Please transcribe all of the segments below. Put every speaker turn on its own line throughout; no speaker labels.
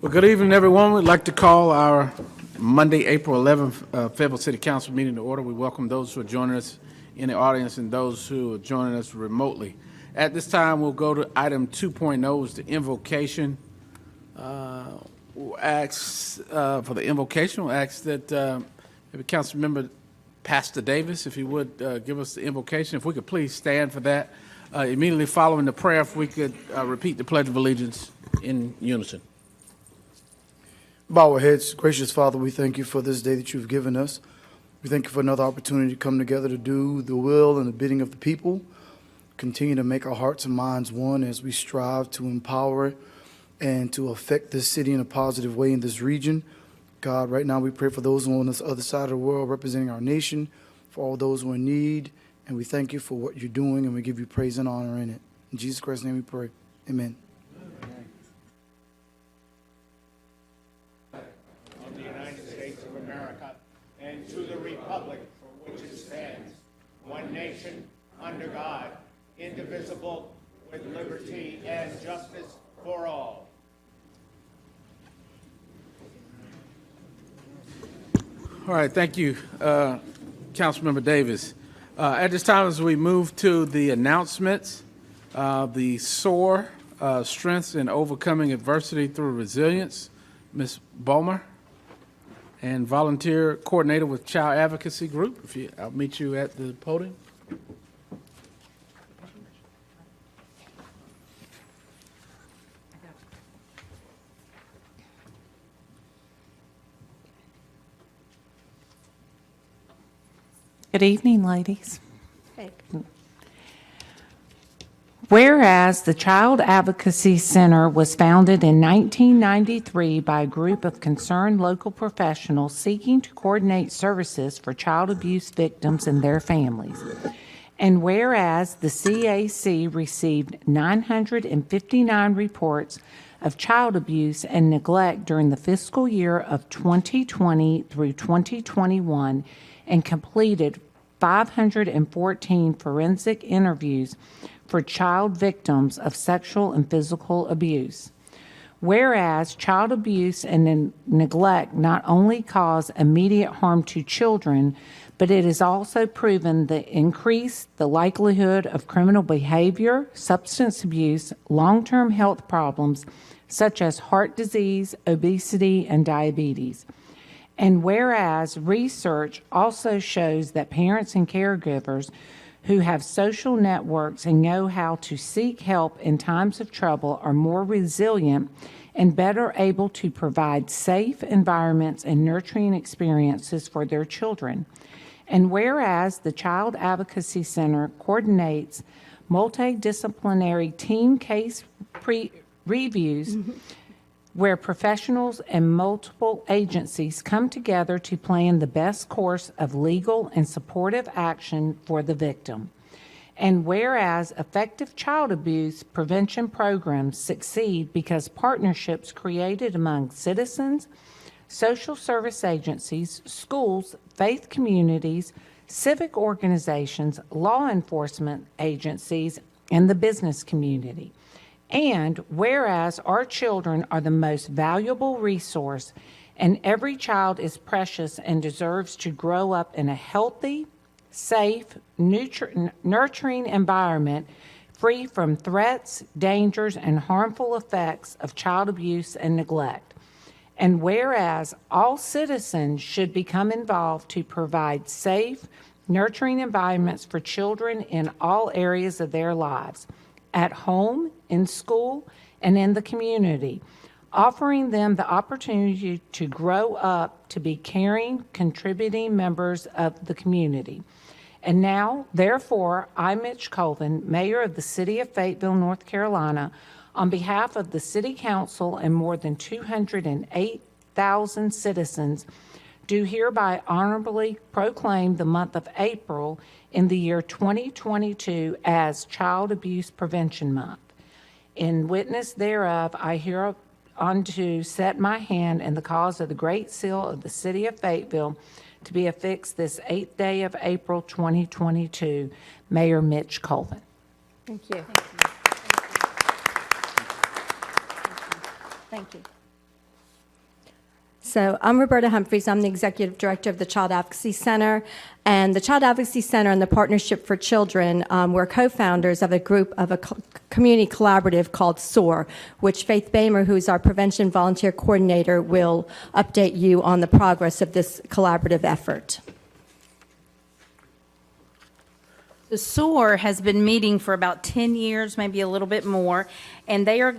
Well, good evening, everyone. We'd like to call our Monday, April 11th, Fayetteville City Council meeting to order. We welcome those who are joining us in the audience and those who are joining us remotely. At this time, we'll go to item 2.0, is the invocation. We'll ask for the invocation. We'll ask that every council member, Pastor Davis, if he would give us the invocation. If we could please stand for that. Immediately following the prayer, if we could repeat the Pledge of Allegiance in unison.
Bow our heads. Gracious Father, we thank you for this day that you've given us. We thank you for another opportunity to come together to do the will and the bidding of the people. Continue to make our hearts and minds one as we strive to empower and to affect this city in a positive way in this region. God, right now we pray for those on this other side of the world representing our nation, for all those who are in need, and we thank you for what you're doing, and we give you praise and honor in it. In Jesus Christ's name we pray. Amen.
Of the United States of America and to the republic for which it stands, one nation, under God, indivisible, with liberty and justice for all.
All right, thank you, Councilmember Davis. At this time, as we move to the announcements, the Soar, Strengths in Overcoming Adversity Through Resilience, Ms. Bulmer, and Volunteer Coordinator with Child Advocacy Group. I'll meet you at the podium.
Good evening, ladies. Whereas the Child Advocacy Center was founded in 1993 by a group of concerned local professionals seeking to coordinate services for child abuse victims and their families. And whereas the CAC received 959 reports of child abuse and neglect during the fiscal year of 2020 through 2021 and completed 514 forensic interviews for child victims of sexual and physical abuse. Whereas child abuse and neglect not only cause immediate harm to children, but it is also proven to increase the likelihood of criminal behavior, substance abuse, long-term health problems such as heart disease, obesity, and diabetes. And whereas research also shows that parents and caregivers who have social networks and know how to seek help in times of trouble are more resilient and better able to provide safe environments and nurturing experiences for their children. And whereas the Child Advocacy Center coordinates multidisciplinary team case reviews where professionals and multiple agencies come together to plan the best course of legal and supportive action for the victim. And whereas effective child abuse prevention programs succeed because partnerships created among citizens, social service agencies, schools, faith communities, civic organizations, law enforcement agencies, and the business community. And whereas our children are the most valuable resource and every child is precious and deserves to grow up in a healthy, safe, nurturing environment free from threats, dangers, and harmful effects of child abuse and neglect. And whereas all citizens should become involved to provide safe, nurturing environments for children in all areas of their lives, at home, in school, and in the community, offering them the opportunity to grow up to be caring, contributing members of the community. And now, therefore, I, Mitch Colvin, Mayor of the City of Fayetteville, North Carolina, on behalf of the City Council and more than 208,000 citizens, do hereby honorably proclaim the month of April in the year 2022 as Child Abuse Prevention Month. In witness thereof, I hereunto set my hand in the cause of the Great Seal of the City of Fayetteville to be affixed this 8th day of April 2022. Mayor Mitch Colvin.
Thank you. Thank you. Thank you. So I'm Roberta Humphreys. I'm the Executive Director of the Child Advocacy Center. And the Child Advocacy Center and the Partnership for Children were co-founders of a group of a community collaborative called Soar, which Faith Bamer, who's our Prevention Volunteer Coordinator, will update you on the progress of this collaborative effort.
The Soar has been meeting for about 10 years, maybe a little bit more, and they are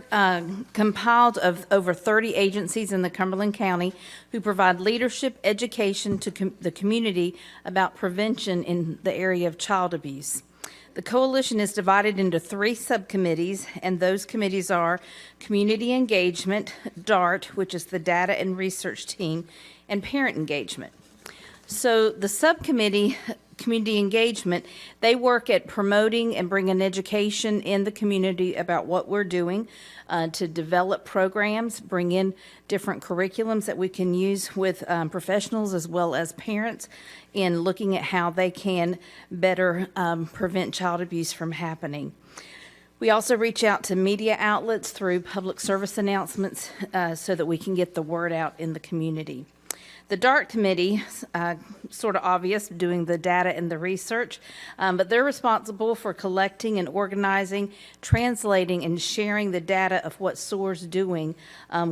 compiled of over 30 agencies in the Cumberland County who provide leadership, education to the community about prevention in the area of child abuse. The coalition is divided into 3 subcommittees, and those committees are Community Engagement, DART, which is the Data and Research Team, and Parent Engagement. So the subcommittee, Community Engagement, they work at promoting and bringing education in the community about what we're doing to develop programs, bring in different curriculums that we can use with professionals as well as parents in looking at how they can better prevent child abuse from happening. We also reach out to media outlets through public service announcements so that we can get the word out in the community. The DART committee, sort of obvious, doing the data and the research, but they're responsible for collecting and organizing, translating, and sharing the data of what SOAR's doing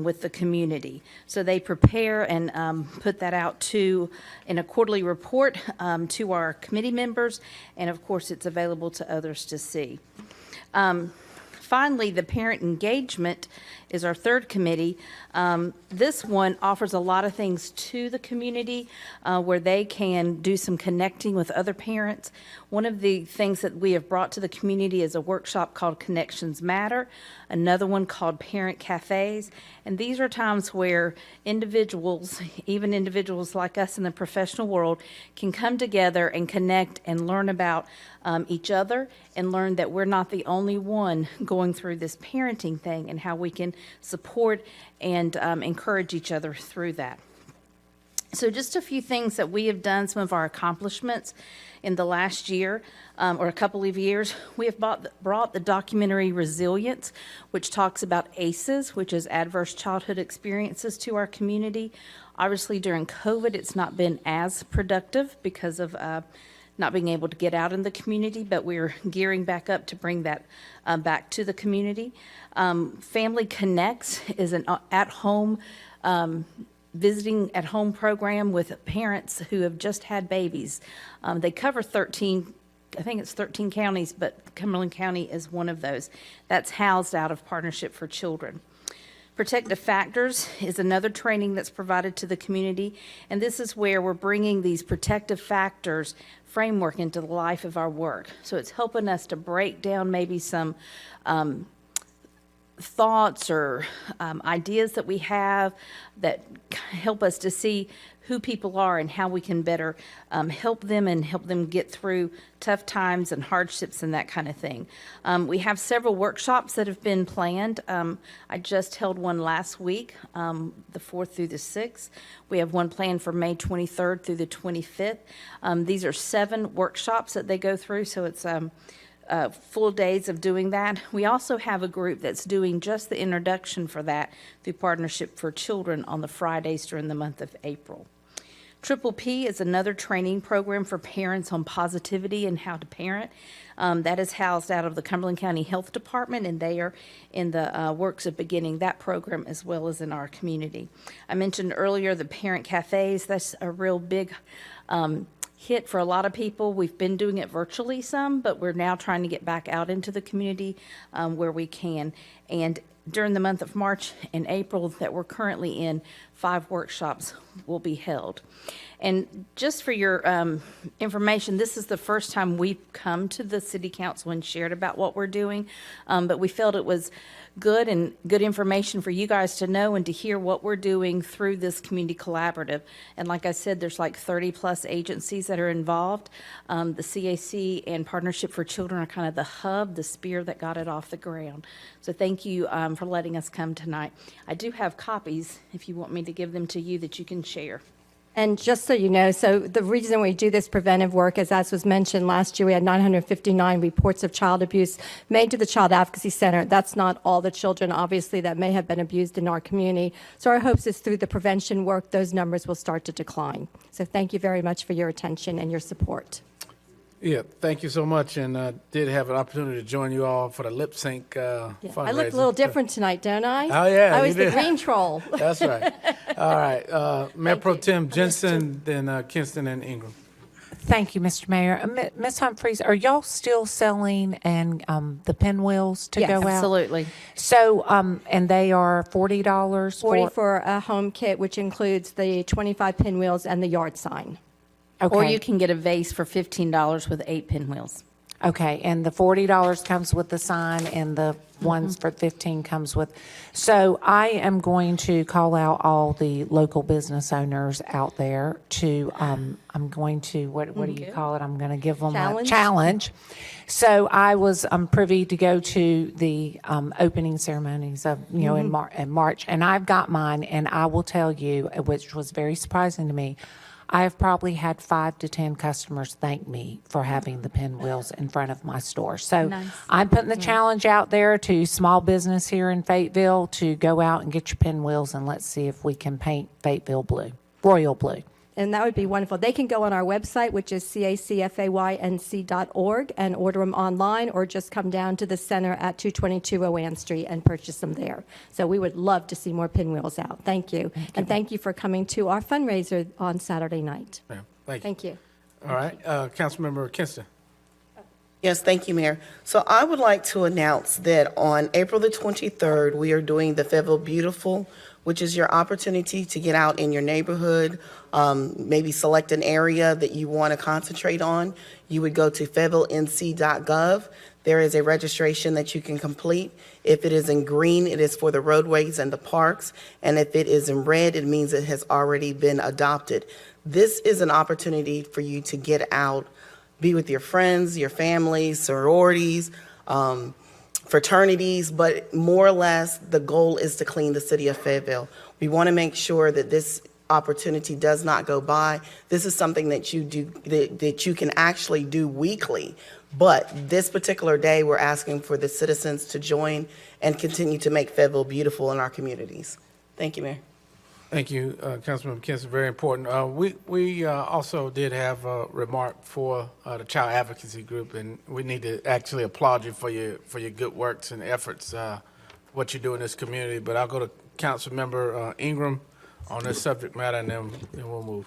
with the community. So they prepare and put that out in a quarterly report to our committee members, and of course it's available to others to see. Finally, the Parent Engagement is our third committee. This one offers a lot of things to the community where they can do some connecting with other parents. One of the things that we have brought to the community is a workshop called Connections Matter, another one called Parent Cafes, and these are times where individuals, even individuals like us in the professional world, can come together and connect and learn about each other and learn that we're not the only one going through this parenting thing and how we can support and encourage each other through that. So just a few things that we have done, some of our accomplishments in the last year or a couple of years. We have brought the documentary Resilience, which talks about ACEs, which is Adverse Childhood Experiences, to our community. Obviously, during COVID, it's not been as productive because of not being able to get out in the community, but we're gearing back up to bring that back to the community. Family Connects is an at-home visiting at-home program with parents who have just had babies. They cover 13, I think it's 13 counties, but Cumberland County is one of those. That's housed out of Partnership for Children. Protective Factors is another training that's provided to the community, and this is where we're bringing these protective factors framework into the life of our work. So it's helping us to break down maybe some thoughts or ideas that we have that help us to see who people are and how we can better help them and help them get through tough times and hardships and that kind of thing. We have several workshops that have been planned. I just held one last week, the 4th through the 6th. We have one planned for May 23rd through the 25th. These are 7 workshops that they go through, so it's full days of doing that. We also have a group that's doing just the introduction for that through Partnership for Children on the Fridays during the month of April. Triple P is another training program for parents on positivity and how to parent. That is housed out of the Cumberland County Health Department, and they are in the works of beginning that program as well as in our community. I mentioned earlier the Parent Cafes. That's a real big hit for a lot of people. We've been doing it virtually some, but we're now trying to get back out into the community where we can. And during the month of March and April that we're currently in, 5 workshops will be held. And just for your information, this is the first time we've come to the City Council and shared about what we're doing, but we felt it was good information for you guys to know and to hear what we're doing through this community collaborative. And like I said, there's like 30 plus agencies that are involved. The CAC and Partnership for Children are kind of the hub, the spear that got it off the ground. So thank you for letting us come tonight. I do have copies, if you want me to give them to you, that you can share.
And just so you know, so the reason we do this preventive work is, as was mentioned last year, we had 959 reports of child abuse made to the Child Advocacy Center. That's not all the children, obviously, that may have been abused in our community. So our hopes is through the prevention work, those numbers will start to decline. So thank you very much for your attention and your support.
Yeah, thank you so much, and I did have an opportunity to join you all for the lip sync fundraiser.
I look a little different tonight, don't I?
Oh, yeah,
I
you
was the
did.
green troll.
That's right. All right, Mayor Pro Tem Jensen, then Kinston and Ingram.
Thank you, Mr. Mayor. Ms. Humphries, are y'all still selling and the pinwheels to
Yes.
go out?
Absolutely.
So, and they are $40
40 for a home kit, which includes the 25 pinwheels and the yard sign.
Okay.
Or you can get a vase for $15 with 8 pinwheels.
Okay, and the $40 comes with the sign, and the ones for 15 comes with. So I am going to call out all the local business owners out there to, I'm going to, what do you call it? I'm going to give them a
Challenge?
challenge. So I was privy to go to the opening ceremonies of, in March, and I've got mine, and I will tell you, which was very surprising to me, I have probably had 5 to 10 customers thank me for having the pinwheels in front of my store. So I'm putting the challenge out there to small business here in Fayetteville to go out and get your pinwheels, and let's see if we can paint Fayetteville blue, royal blue.
And that would be wonderful. They can go on our website, which is cacfaync.org, and order them online, or just come down to the center at 222 Owan Street and purchase them there. So we would love to see more pinwheels out. Thank you. And thank you for coming to our fundraiser on Saturday night.
Yeah, thank you.
Thank you.
All right, Councilmember Kinston.
Yes, thank you, Mayor. So I would like to announce that on April the 23rd, we are doing the Fayetteville Beautiful, which is your opportunity to get out in your neighborhood, maybe select an area that you want to concentrate on. You would go to fayetteville.nc.gov. There is a registration that you can complete. If it is in green, it is for the roadways and the parks. And if it is in red, it means it has already been adopted. This is an opportunity for you to get out, be with your friends, your families, sororities, fraternities, but more or less the goal is to clean the city of Fayetteville. We want to make sure that this opportunity does not go by. This is something that you do, that you can actually do weekly. But this particular day, we're asking for the citizens to join and continue to make Fayetteville beautiful in our communities. Thank you, Mayor.
Thank you, Councilmember Kinston, very important. We also did have a remark for the Child Advocacy Group, and we need to actually applaud you for your good works and efforts, what you do in this community. But I'll go to Councilmember Ingram on this subject matter, and then we'll move.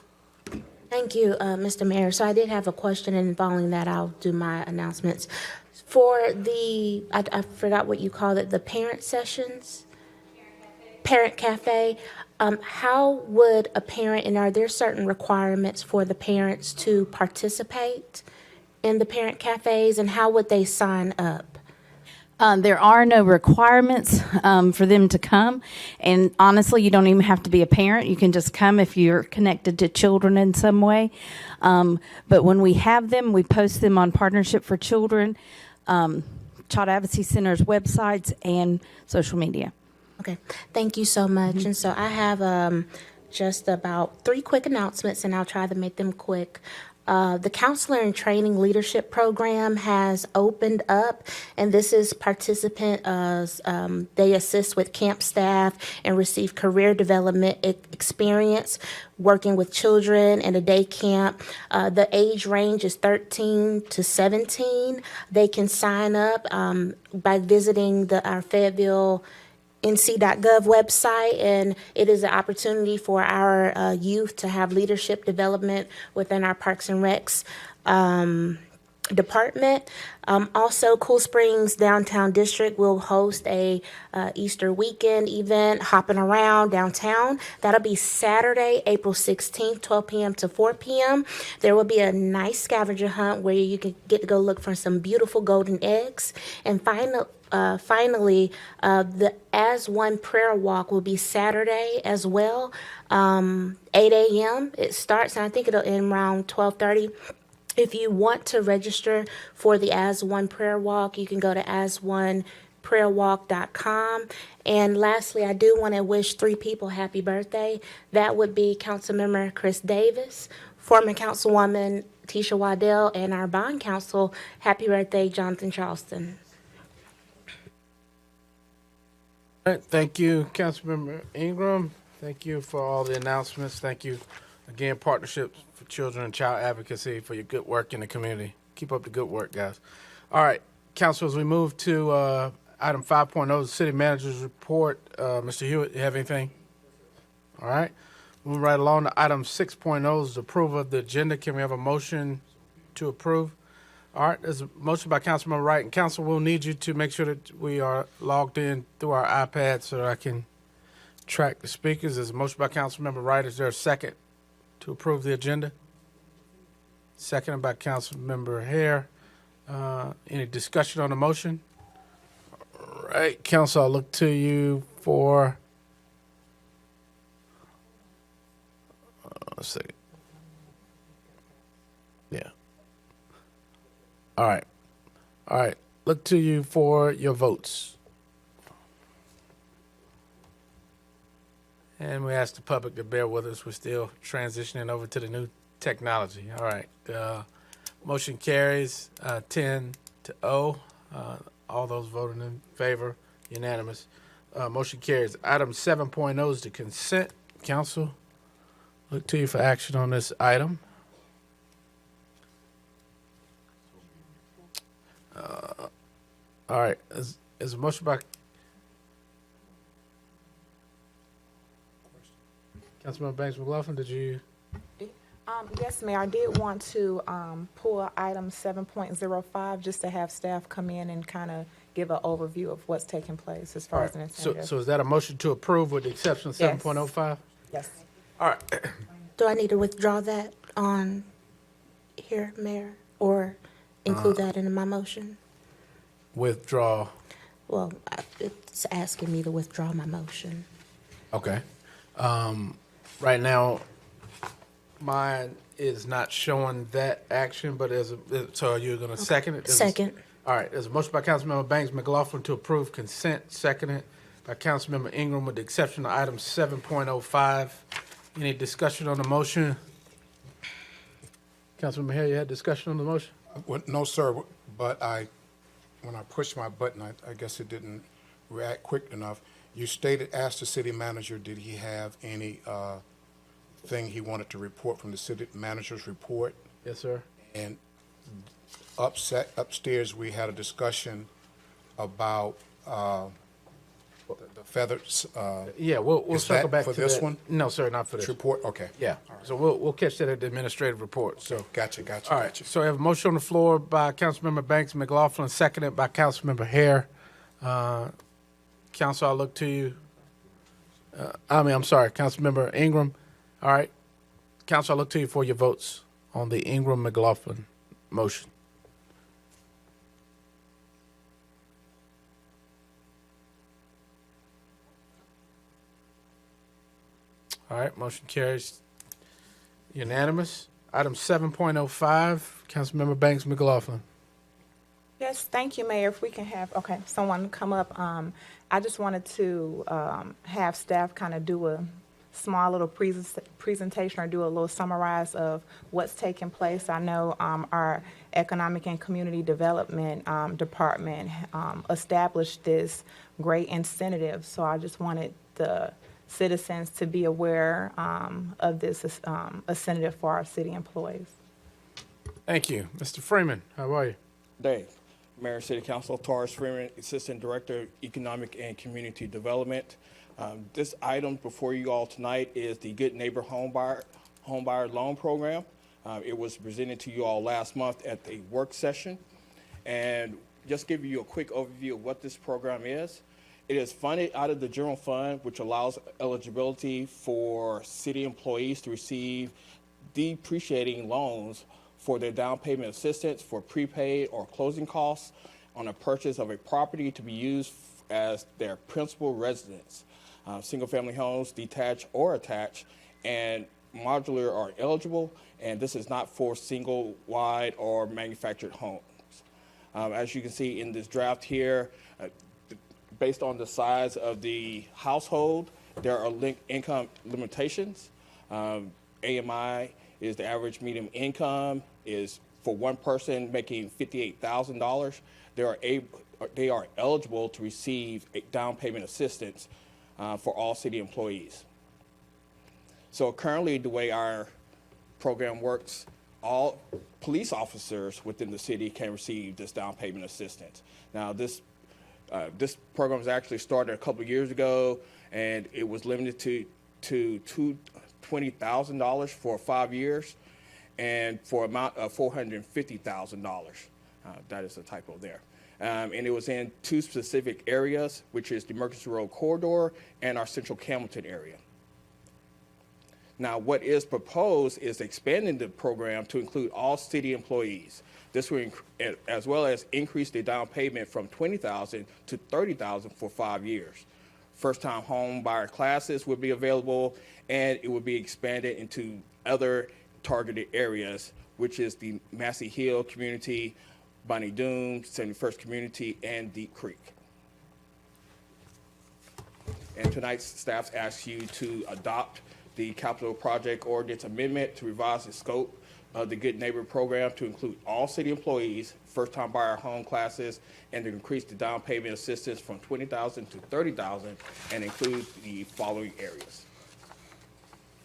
Thank you, Mr. Mayor. So I did have a question, and following that, I'll do my announcements. For the, I forgot what you called it, the parent sessions? Parent Cafe. How would a parent, and are there certain requirements for the parents to participate in the parent cafes, and how would they sign up?
There are no requirements for them to come. And honestly, you don't even have to be a parent. You can just come if you're connected to children in some way. But when we have them, we post them on Partnership for Children, Child Advocacy Center's websites, and social media.
Okay, thank you so much. And so I have just about 3 quick announcements, and I'll try to make them quick. The Counselor and Training Leadership Program has opened up, and this is participant, they assist with camp staff and receive career development experience working with children in a day camp. The age range is 13 to 17. They can sign up by visiting our Fayetteville nc.gov website, and it is an opportunity for our youth to have leadership development within our Parks and Recs department. Also, Cool Springs Downtown District will host a Easter weekend event, Hopping Around Downtown. That'll be Saturday, April 16th, 12 p.m. to 4 p.m. There will be a nice scavenger hunt where you can get to go look for some beautiful golden eggs. And finally, the As One prayer walk will be Saturday as well, 8 a.m. It starts, and I think it'll end around 12:30. If you want to register for the As One prayer walk, you can go to prayerwalk.com. And lastly, I do want to wish 3 people happy birthday. That would be Councilmember Chris Davis, former Councilwoman Tisha Waddell, and our bond counsel, happy birthday, Jonathan Charleston.
All right, thank you, Councilmember Ingram. Thank you for all the announcements. Thank you again, Partnerships for Children and Child Advocacy, for your good work in the community. Keep up the good work, guys. All right, Council, as we move to item 5.0, the City Manager's Report. Mr. Hewitt, you have anything? All right. Moving right along to item 6.0 is approval of the agenda. Can we have a motion to approve? All right, there's a motion by Councilmember Wright, and Council will need you to make sure that we are logged in through our iPad so that I can track the speakers. There's a motion by Councilmember Wright. Is there a second to approve the agenda? Seconded by Councilmember Hare. Any discussion on the motion? All right, Council, I'll look to you for a second. Yeah. All right. All right. Look to you for your votes. And we ask the public to bear with us. We're still transitioning over to the new technology. All right. Motion carries 10-0. All those voting in favor, unanimous. Motion carries. Item 7.0 is the consent. Council, look to you for action on this item. All right. Is a motion by Councilmember Banks McLaughlin? Did you?
Yes, Mayor, I did want to pull item 7.05 just to have staff come in and kind of give an overview of what's taking place as far as an incentive.
So is that a motion to approve with the exception of
Yes.
7.05?
Yes.
All right.
Do I need to withdraw that on here, Mayor, or include that in my motion?
Withdraw.
Well, it's asking me to withdraw my motion.
Okay. Right now, mine is not showing that action, but so you're going to second it?
Second.
All right. There's a motion by Councilmember Banks McLaughlin to approve consent, seconded by Councilmember Ingram with the exception of item 7.05. Any discussion on the motion? Councilmember Hale, you had discussion on the motion?
Well, no, sir, but when I pushed my button, I guess it didn't react quick enough. You stated, asked the city manager, did he have any thing he wanted to report from the city manager's report?
Yes, sir.
And upstairs, we had a discussion about the feathers.
Yeah, we'll
Is
circle
that
back
for
to
this
that.
one?
No, sir, not for this.
Report, okay.
Yeah, so we'll catch that at the administrative report, so.
Gotcha.
All right, so I have a motion on the floor by Councilmember Banks McLaughlin, seconded by Councilmember Hare. Council, I'll look to you. I'm sorry, Councilmember Ingram. All right. Council, I'll look to you for your votes on the Ingram-McLaughlin motion. All right, motion carries unanimous. Item 7.05, Councilmember Banks McLaughlin.
Yes, thank you, Mayor. If we can have, someone come up. I just wanted to have staff kind of do a small little presentation or do a little summarize of what's taking place. I know our Economic and Community Development Department established this great incentive, so I just wanted the citizens to be aware of this incentive for our city employees.
Thank you. Mr. Freeman, how are you?
Day. Mayor, City Council, Taurus Freeman, Assistant Director, Economic and Community Development. This item before you all tonight is the Good Neighbor Homebuyer Loan Program. It was presented to you all last month at the work session. And just give you a quick overview of what this program is. It is funded out of the general fund, which allows eligibility for city employees to receive depreciating loans for their down payment assistance for prepaid or closing costs on a purchase of a property to be used as their principal residence. Single-family homes, detached or attached, and modular are eligible, and this is not for single, wide, or manufactured homes. As you can see in this draft here, based on the size of the household, there are income limitations. AMI is the average median income is for one person making $58,000. They are eligible to receive a down payment assistance for all city employees. So currently, the way our program works, all police officers within the city can receive this down payment assistance. Now, this program was actually started a couple of years ago, and it was limited to $20,000 for 5 years, and for amount of $450,000. That is a typo there. And it was in two specific areas, which is the Emergency Road Corridor and our Central Camilton area. Now, what is proposed is expanding the program to include all city employees. This will, as well as increase the down payment from $20,000 to $30,000 for 5 years. First-time home buyer classes will be available, and it will be expanded into other targeted areas, which is the Massey Hill community, Bonnie Doon, 71st community, and Deep Creek. And tonight's staff asks you to adopt the capital project ordinance amendment to revise the scope of the Good Neighbor program to include all city employees, first-time buyer home classes, and to increase the down payment assistance from $20,000 to $30,000, and include the following areas.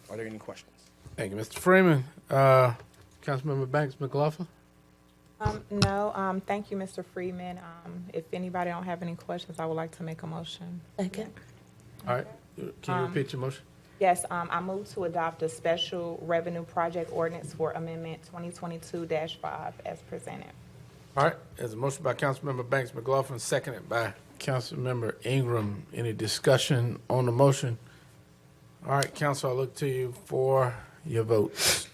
Are there any questions?
Thank you, Mr. Freeman. Councilmember Banks McLaughlin?
No, thank you, Mr. Freeman. If anybody don't have any questions, I would like to make a motion.
Second.
All right, can you repeat your motion?
Yes, I move to adopt a special revenue project ordinance for amendment 2022-5 as presented.
All right, there's a motion by Councilmember Banks McLaughlin, seconded by Councilmember Ingram. Any discussion on the motion? All right, council, I look to you for your votes.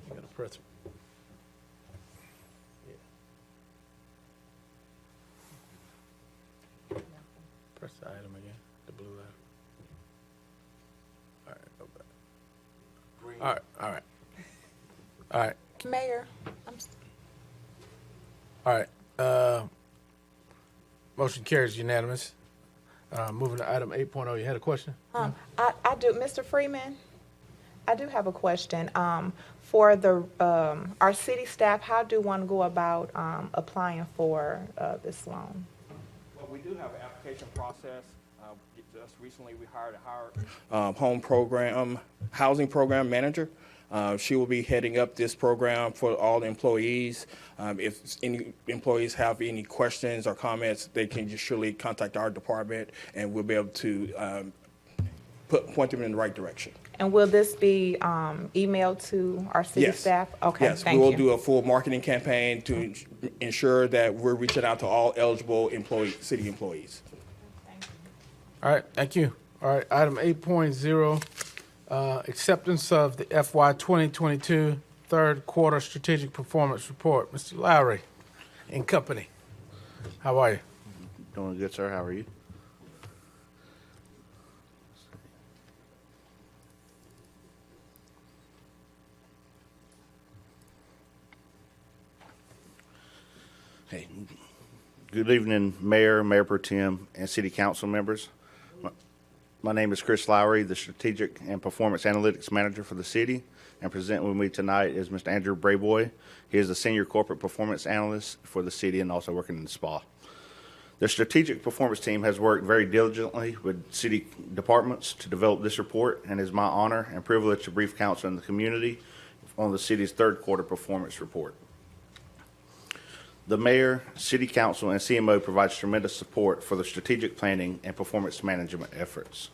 You gotta press. Press the item again, the blue item. All right, go back. All right, all right. All right,
Mayor,
all right. Motion carries unanimous. Moving to item 8.0, you had a question?
I do, Mr. Freeman, I do have a question. For the, our city staff, how do one go about applying for this loan?
Well, we do have an application process. Just recently, we hired a housing program manager. She will be heading up this program for all the employees. If any employees have any questions or comments, they can just surely contact our department, and we'll be able to point them in the right direction.
And will this be emailed to our city
Yes.
staff? Okay,
Yes, we
thank
will
you.
do a full marketing campaign to ensure that we're reaching out to all eligible city employees.
All right, thank you. All right, item 8.0, acceptance of the FY 2022 third quarter strategic performance report. Mr. Lowry and company, how are you?
Doing good, sir. How are you? Hey, good evening, Mayor, Mayor Pro Tem, and City Council members. My name is Chris Lowry, the Strategic and Performance Analytics Manager for the city, and present with me tonight is Mr. Andrew Brayboy. He is the Senior Corporate Performance Analyst for the city and also working in the SPA. The Strategic Performance Team has worked very diligently with city departments to develop this report, and it is my honor and privilege to brief council and the community on the city's third quarter performance report. The mayor, city council, and CMO provides tremendous support for the strategic planning and performance management efforts.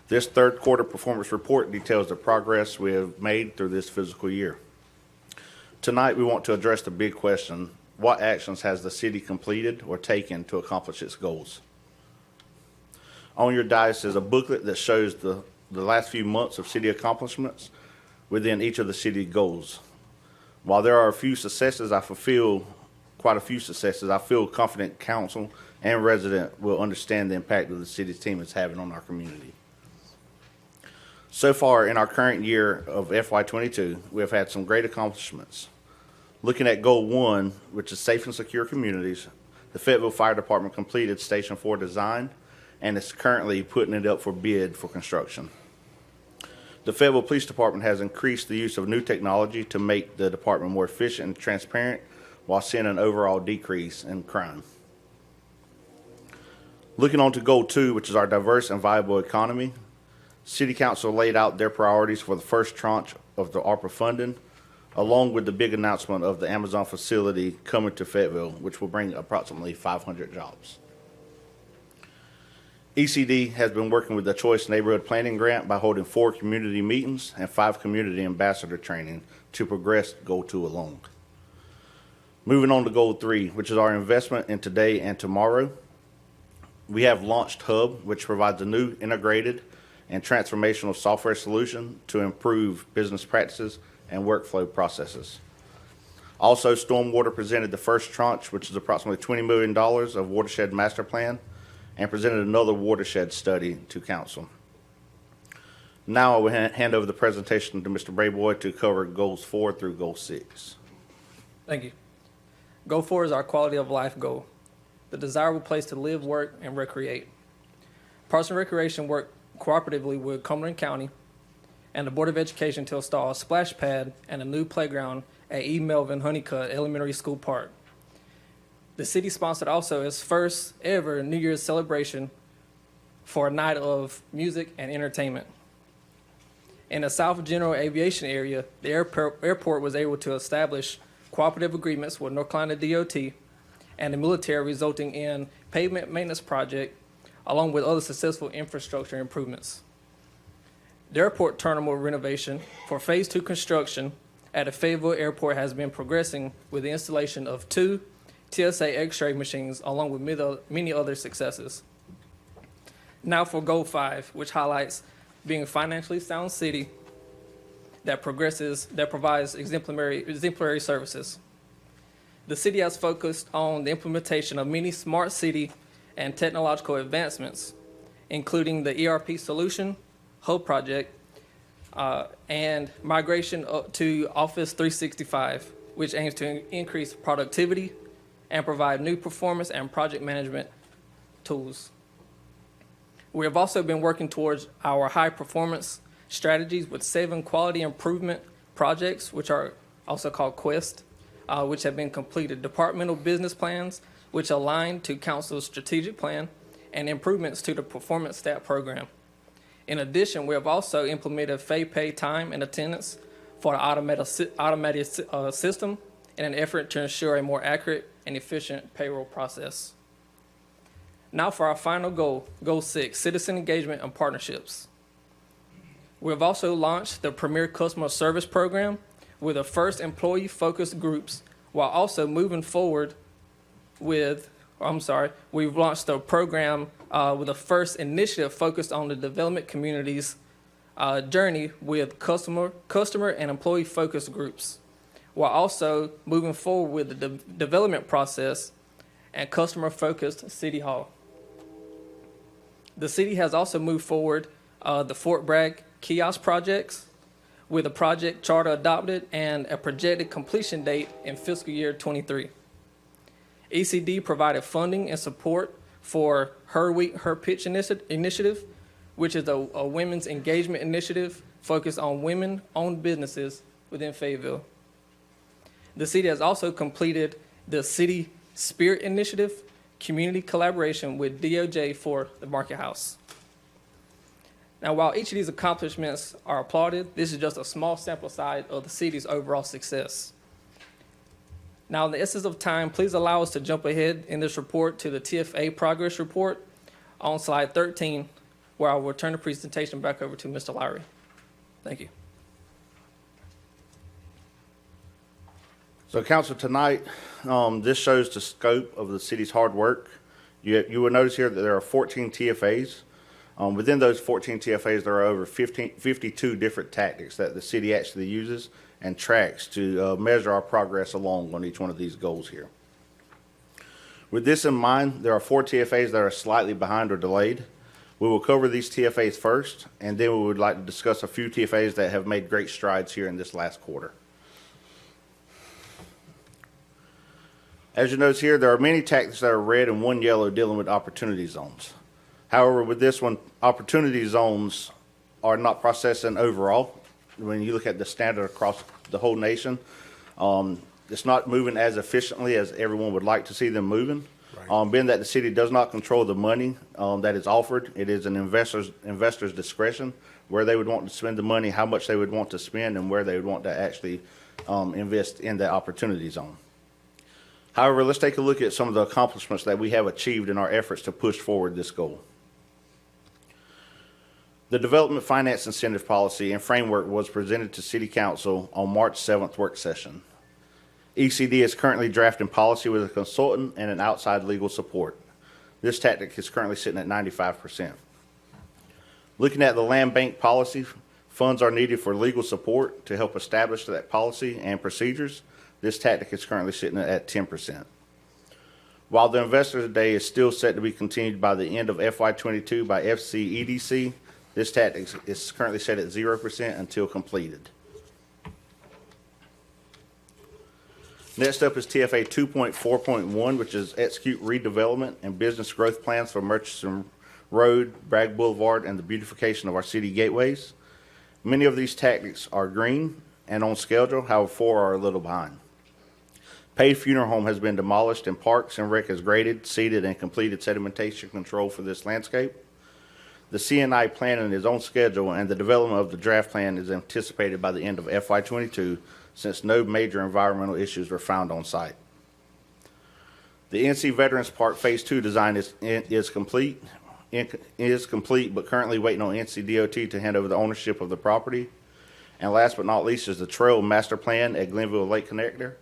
This third quarter performance report details the progress we have made through this fiscal year. Tonight, we want to address the big question: what actions has the city completed or taken to accomplish its goals? On your dais is a booklet that shows the last few months of city accomplishments within each of the city goals. While there are a few successes I feel quite a few successes, I feel confident council and resident will understand the impact that the city's team is having on our community. So far in our current year of FY22, we have had some great accomplishments. Looking at Goal 1, which is safe and secure communities, the Fayetteville Fire Department completed Station 4 design and is currently putting it up for bid for construction. The Fayetteville Police Department has increased the use of new technology to make the department more efficient and transparent while seeing an overall decrease in crime. Looking on to Goal 2, which is our diverse and viable economy, City Council laid out their priorities for the first tranche of the ARPA funding, along with the big announcement of the Amazon facility coming to Fayetteville, which will bring approximately 500 jobs. ECD has been working with the Choice Neighborhood Planning Grant by holding 4 community meetings and 5 community ambassador training to progress Goal 2 along. Moving on to Goal 3, which is our investment in today and tomorrow. We have launched Hub, which provides a new integrated and transformational software solution to improve business practices and workflow processes. Also, Stormwater presented the first tranche, which is approximately $20 million of watershed master plan, and presented another watershed study to council. Now I will hand over the presentation to Mr. Brayboy to cover Goals 4 through Goal 6.
Thank you. Goal 4 is our quality of life goal, the desirable place to live, work, and recreate. Parks and Recreation work cooperatively with Cumberland County and the Board of Education to install a splash pad and a new playground at E. Melvin Honeycutt Elementary School Park. The city sponsored also its first ever New Year's celebration for a night of music and entertainment. In the South General Aviation area, the airport was able to establish cooperative agreements with North Carolina DOT and the military, resulting in pavement maintenance project along with other successful infrastructure improvements. The airport terminal renovation for Phase 2 construction at the Fayetteville Airport has been progressing with the installation of 2 TSA X-ray machines, along with many other successes. Now for Goal 5, which highlights being a financially sound city that provides exemplary services. The city has focused on the implementation of many smart city and technological advancements, including the ERP solution, Hub project, and migration to Office 365, which aims to increase productivity and provide new performance and project management tools. We have also been working towards our high performance strategies with 7 quality improvement projects, which are also called Quest, which have been completed, departmental business plans, which align to council's strategic plan, and improvements to the performance stat program. In addition, we have also implemented Pay time and attendance for the automated system in an effort to ensure a more accurate and efficient payroll process. Now for our final goal, Goal 6, citizen engagement and partnerships. We have also launched the Premier Customer Service Program with the first employee-focused groups, while also moving forward with, we've launched a program with the first initiative focused on the development community's journey with customer and employee-focused groups, while also moving forward with the development process and customer-focused City Hall. The city has also moved forward the Fort Bragg kiosk projects with a project charter adopted and a projected completion date in fiscal year 23. ECD provided funding and support for Her Week, Her Pitch initiative, which is a women's engagement initiative focused on women-owned businesses within Fayetteville. The city has also completed the City Spirit Initiative, community collaboration with DOJ for the Market House. Now, while each of these accomplishments are applauded, this is just a small sample size of the city's overall success. Now, in the essence of time, please allow us to jump ahead in this report to the TFA progress report on slide 13, where I will turn the presentation back over to Mr. Lowry. Thank you.
So, council, tonight, this shows the scope of the city's hard work. You will notice here that there are 14 TFAs. Within those 14 TFAs, there are over 52 different tactics that the city actually uses and tracks to measure our progress along on each one of these goals here. With this in mind, there are 4 TFAs that are slightly behind or delayed. We will cover these TFAs first, and then we would like to discuss a few TFAs that have made great strides here in this last quarter. As you notice here, there are many tactics that are red and 1 yellow dealing with opportunity zones. However, with this one, opportunity zones are not processing overall. When you look at the standard across the whole nation, it's not moving as efficiently as everyone would like to see them moving. Being that the city does not control the money that is offered, it is an investor's discretion where they would want to spend the money, how much they would want to spend, and where they would want to actually invest in that opportunity zone. However, let's take a look at some of the accomplishments that we have achieved in our efforts to push forward this goal. The Development Finance Incentive Policy and Framework was presented to City Council on March 7th work session. ECD is currently drafting policy with a consultant and an outside legal support. This tactic is currently sitting at 95%. Looking at the land bank policy, funds are needed for legal support to help establish that policy and procedures. This tactic is currently sitting at 10%. While the Investor Day is still set to be continued by the end of FY22 by FCEDC, this tactic is currently set at 0% until completed. Next up is TFA 2.4.1, which is execute redevelopment and business growth plans for Murchison Road, Bragg Boulevard, and the beautification of our city gateways. Many of these tactics are green and on schedule, however, 4 are a little behind. Paved funeral home has been demolished, and Parks and Rec has graded, seeded, and completed sedimentation control for this landscape. The CNI planning is on schedule, and the development of the draft plan is anticipated by the end of FY22, since no major environmental issues were found on site. The NC Veterans Park Phase 2 design is complete, but currently waiting on NC DOT to hand over the ownership of the property. And last but not least is the Trail Master Plan at Glenville Lake Connector.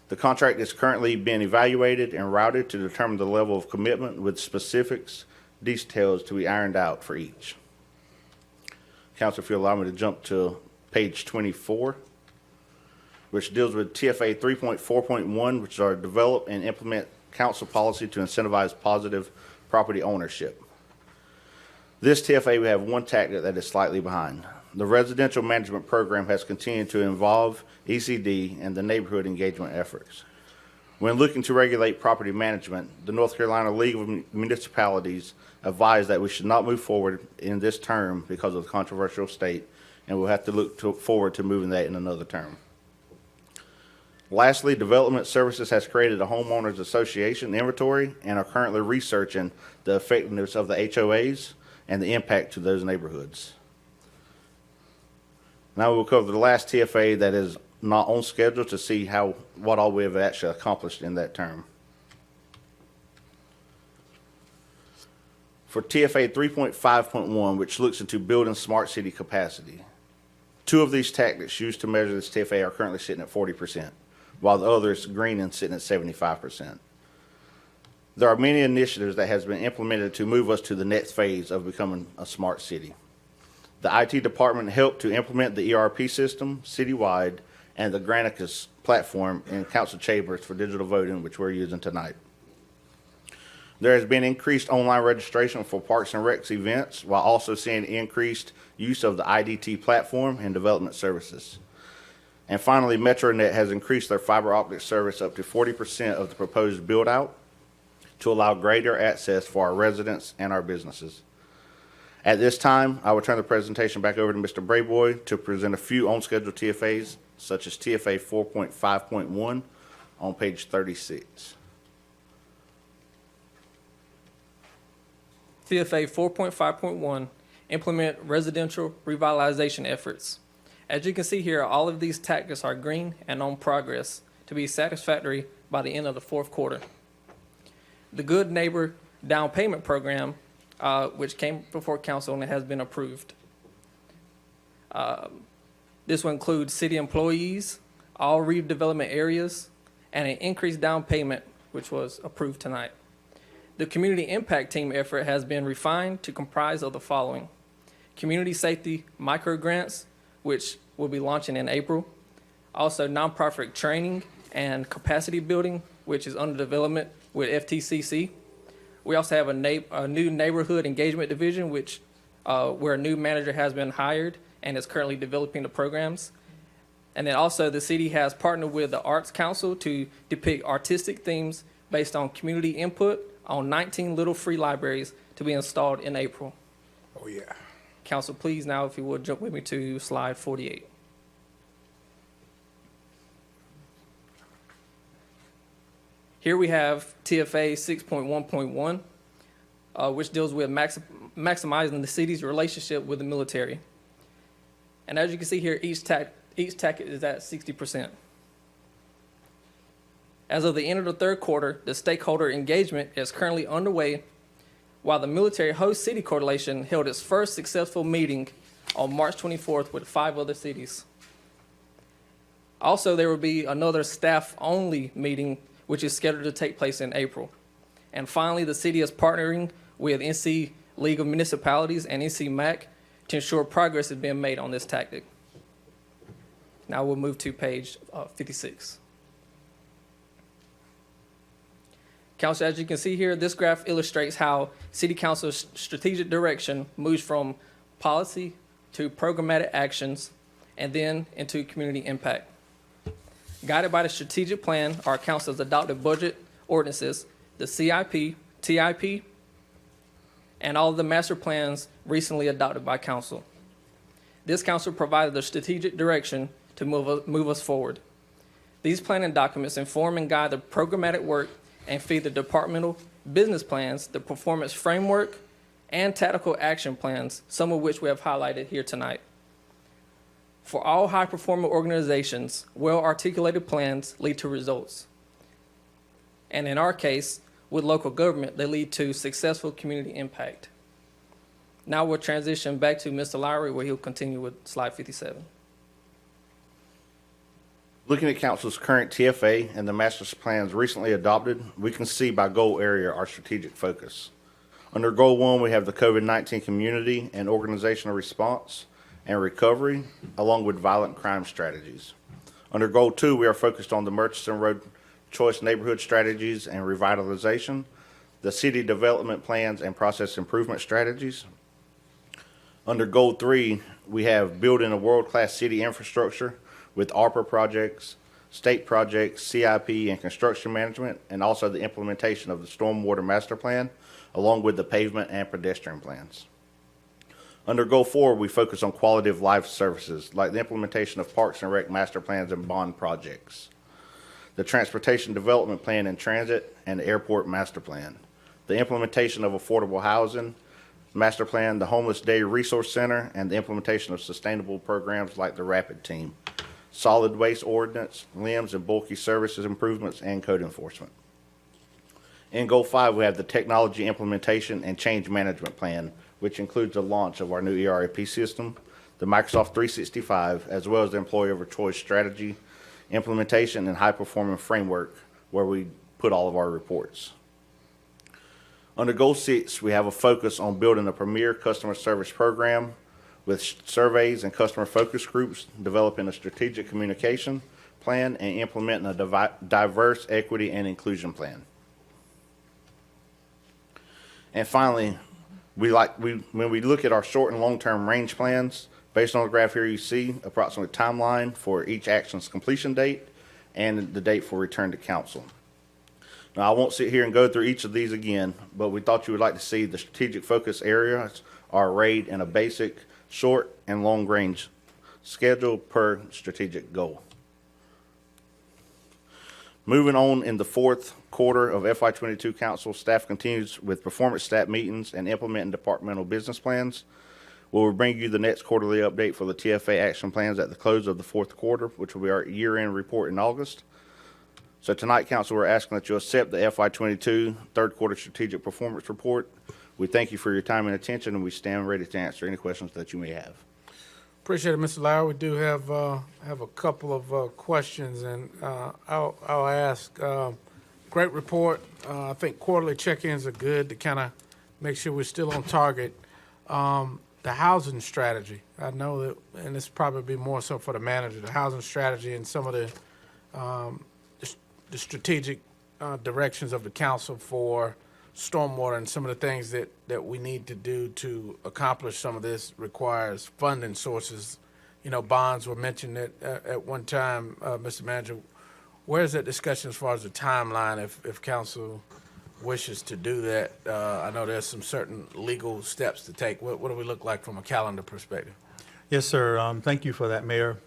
The contract is currently being evaluated and routed to determine the level of commitment with specifics, details to be ironed out for each. Council, if you allow me to jump to page 24, which deals with TFA 3.4.1, which are develop and implement council policy to incentivize positive property ownership. This TFA, we have 1 tactic that is slightly behind. The residential management program has continued to involve ECD and the neighborhood engagement efforts. When looking to regulate property management, the North Carolina League of Municipalities advised that we should not move forward in this term because of the controversial state, and we'll have to look forward to moving that in another term. Lastly, Development Services has created a homeowners association inventory and are currently researching the effectiveness of the HOAs and the impact to those neighborhoods. Now we'll cover the last TFA that is not on schedule to see what all we have actually accomplished in that term. For TFA 3.5.1, which looks into building smart city capacity, 2 of these tactics used to measure this TFA are currently sitting at 40%, while the others, green and sitting at 75%. There are many initiatives that has been implemented to move us to the next phase of becoming a smart city. The IT department helped to implement the ERP system citywide and the Granicus platform in council chambers for digital voting, which we're using tonight. There has been increased online registration for Parks and Recs events, while also seeing increased use of the IDT platform and development services. And finally, MetroNet has increased their fiber optic service up to 40% of the proposed build-out to allow greater access for our residents and our businesses. At this time, I will turn the presentation back over to Mr. Brayboy to present a few on-schedule TFAs, such as TFA 4.5.1 on page 36.
TFA 4.5.1, implement residential revitalization efforts. As you can see here, all of these tactics are green and on progress to be satisfactory by the end of the 4th quarter. The Good Neighbor Down Payment Program, which came before council and it has been approved. This will include city employees, all redevelopment areas, and an increased down payment, which was approved tonight. The community impact team effort has been refined to comprise of the following: community safety micro grants, which will be launching in April. Also, nonprofit training and capacity building, which is under development with FTCC. We also have a new neighborhood engagement division, which where a new manager has been hired and is currently developing the programs. And then also the city has partnered with the Arts Council to depict artistic themes based on community input on 19 little free libraries to be installed in April.
Oh, yeah.
Council, please now, if you would, jump with me to slide 48. Here we have TFA 6.1.1, which deals with maximizing the city's relationship with the military. And as you can see here, each TAC is at 60%. As of the end of the third quarter, the stakeholder engagement is currently underway, while the Military Host City Coalition held its first successful meeting on March 24th with 5 other cities. Also, there will be another staff-only meeting, which is scheduled to take place in April. And finally, the city is partnering with NC League of Municipalities and NC MAC to ensure progress is being made on this tactic. Now we'll move to page 56. Council, as you can see here, this graph illustrates how City Council's strategic direction moves from policy to programmatic actions and then into community impact. Guided by the strategic plan, our council's adopted budget ordinances, the CIP, TIP, and all of the master plans recently adopted by council. This council provided the strategic direction to move us forward. These planning documents inform and guide the programmatic work and feed the departmental business plans, the performance framework, and tactical action plans, some of which we have highlighted here tonight. For all high-performing organizations, well-articulated plans lead to results. And in our case, with local government, they lead to successful community impact. Now we'll transition back to Mr. Lowry, where he'll continue with slide 57.
Looking at Council's current TFA and the master plans recently adopted, we can see by goal area our strategic focus. Under Goal 1, we have the COVID-19 community and organizational response and recovery, along with violent crime strategies. Under Goal 2, we are focused on the Murchison Road Choice neighborhood strategies and revitalization, the city development plans and process improvement strategies. Under Goal 3, we have building a world-class city infrastructure with ARPA projects, state projects, CIP, and construction management, and also the implementation of the Stormwater Master Plan, along with the pavement and pedestrian plans. Under Goal 4, we focus on quality of life services, like the implementation of Parks and Rec master plans and bond projects, the Transportation Development Plan in Transit, and the Airport Master Plan, the implementation of affordable housing master plan, the Homeless Day Resource Center, and the implementation of sustainable programs like the Rapid Team, solid waste ordinance, limbs and bulky services improvements, and code enforcement. In Goal 5, we have the technology implementation and change management plan, which includes the launch of our new ERP system, the Microsoft 365, as well as the employee of choice strategy, implementation, and high-performing framework, where we put all of our reports. Under Goal 6, we have a focus on building a premier customer service program with surveys and customer focus groups, developing a strategic communication plan, and implementing a diverse equity and inclusion plan. And finally, when we look at our short and long-term range plans, based on the graph here, you see approximate timeline for each action's completion date and the date for return to council. Now, I won't sit here and go through each of these again, but we thought you would like to see the strategic focus areas are arrayed in a basic short and long range schedule per strategic goal. Moving on in the fourth quarter of FY22 council, staff continues with performance stat meetings and implementing departmental business plans. We will bring you the next quarterly update for the TFA action plans at the close of the fourth quarter, which will be our year-end report in August. So tonight, council, we're asking that you accept the FY22 third quarter strategic performance report. We thank you for your time and attention, and we stand ready to answer any questions that you may have.
Appreciate it, Mr. Lowry. We do have a couple of questions, and I'll ask. Great report. I think quarterly check-ins are good to kind of make sure we're still on target. The housing strategy, I know that, and this probably be more so for the manager, the housing strategy and some of the the strategic directions of the council for stormwater and some of the things that we need to do to accomplish some of this requires funding sources. You know, bonds were mentioned at one time, Mr. Manager. Where is that discussion as far as the timeline if council wishes to do that? I know there's some certain legal steps to take. What do we look like from a calendar perspective?
Yes, sir. Thank you for that, Mayor.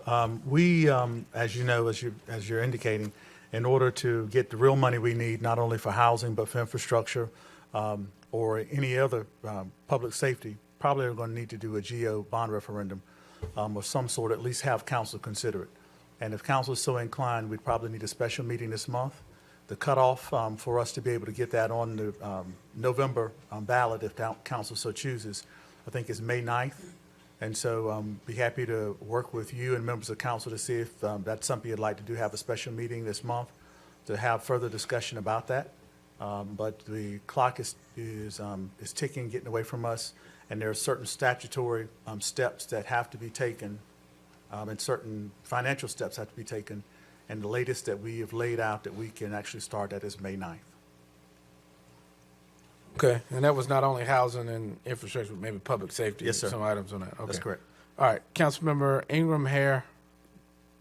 We, as you know, as you're indicating, in order to get the real money we need, not only for housing, but for infrastructure or any other public safety, probably are going to need to do a GO bond referendum of some sort, at least have council consider it. And if council is so inclined, we'd probably need a special meeting this month. The cutoff for us to be able to get that on the November ballot, if council so chooses, I think is May 9th. And so be happy to work with you and members of council to see if that's something you'd like to do, have a special meeting this month to have further discussion about that. But the clock is ticking, getting away from us, and there are certain statutory steps that have to be taken and certain financial steps have to be taken. And the latest that we have laid out that we can actually start at is May 9th.
Okay, and that was not only housing and infrastructure, but maybe public safety.
Yes, sir.
Some items on that. Okay.
That's correct.
All right, Councilmember Ingram, Hare,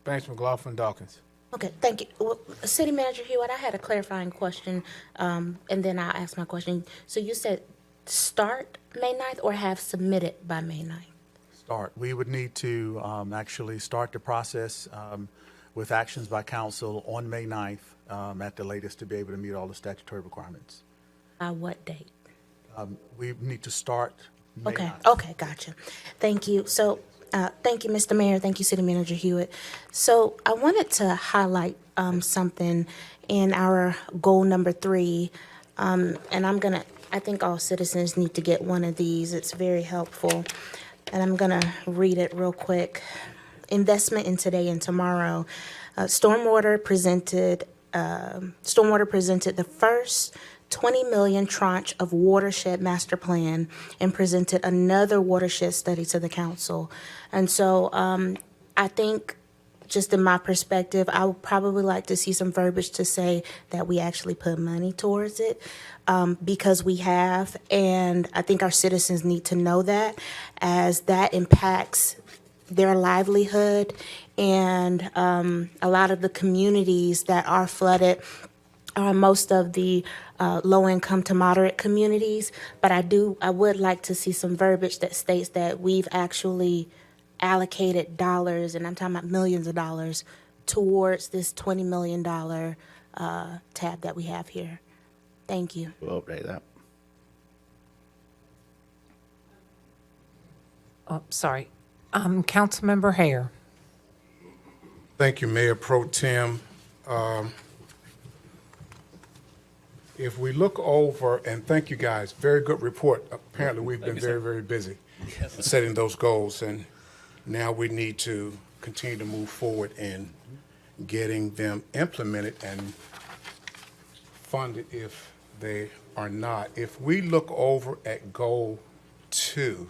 Banks, McLaughlin, Dawkins.
Okay, thank you. Well, City Manager Hewitt, I had a clarifying question, and then I'll ask my question. So you said start May 9th or have submitted by May 9th?
Start. We would need to actually start the process with actions by council on May 9th at the latest to be able to meet all the statutory requirements.
By what date?
We need to start May
Okay,
9th.
okay, gotcha. Thank you. So, thank you, Mr. Mayor. Thank you, City Manager Hewitt. So, I wanted to highlight something in our goal number 3, and I think all citizens need to get one of these. It's very helpful, and I'm gonna read it real quick. Investment in today and tomorrow. Stormwater presented the first 20 million tranche of watershed master plan and presented another watershed study to the council. And so I think, just in my perspective, I would probably like to see some verbiage to say that we actually put money towards it because we have, and I think our citizens need to know that, as that impacts their livelihood and a lot of the communities that are flooded are most of the low-income to moderate communities. But I would like to see some verbiage that states that we've actually allocated dollars, and I'm talking about millions of dollars, towards this $20 million tab that we have here. Thank you.
We'll update that.
Oh, sorry. Councilmember Hare.
Thank you, Mayor Pro Tem. If we look over, and thank you guys, very good report. Apparently, we've been very, very busy setting those goals, and now we need to continue to move forward in getting them implemented and funded if they are not. If we look over at Goal 2,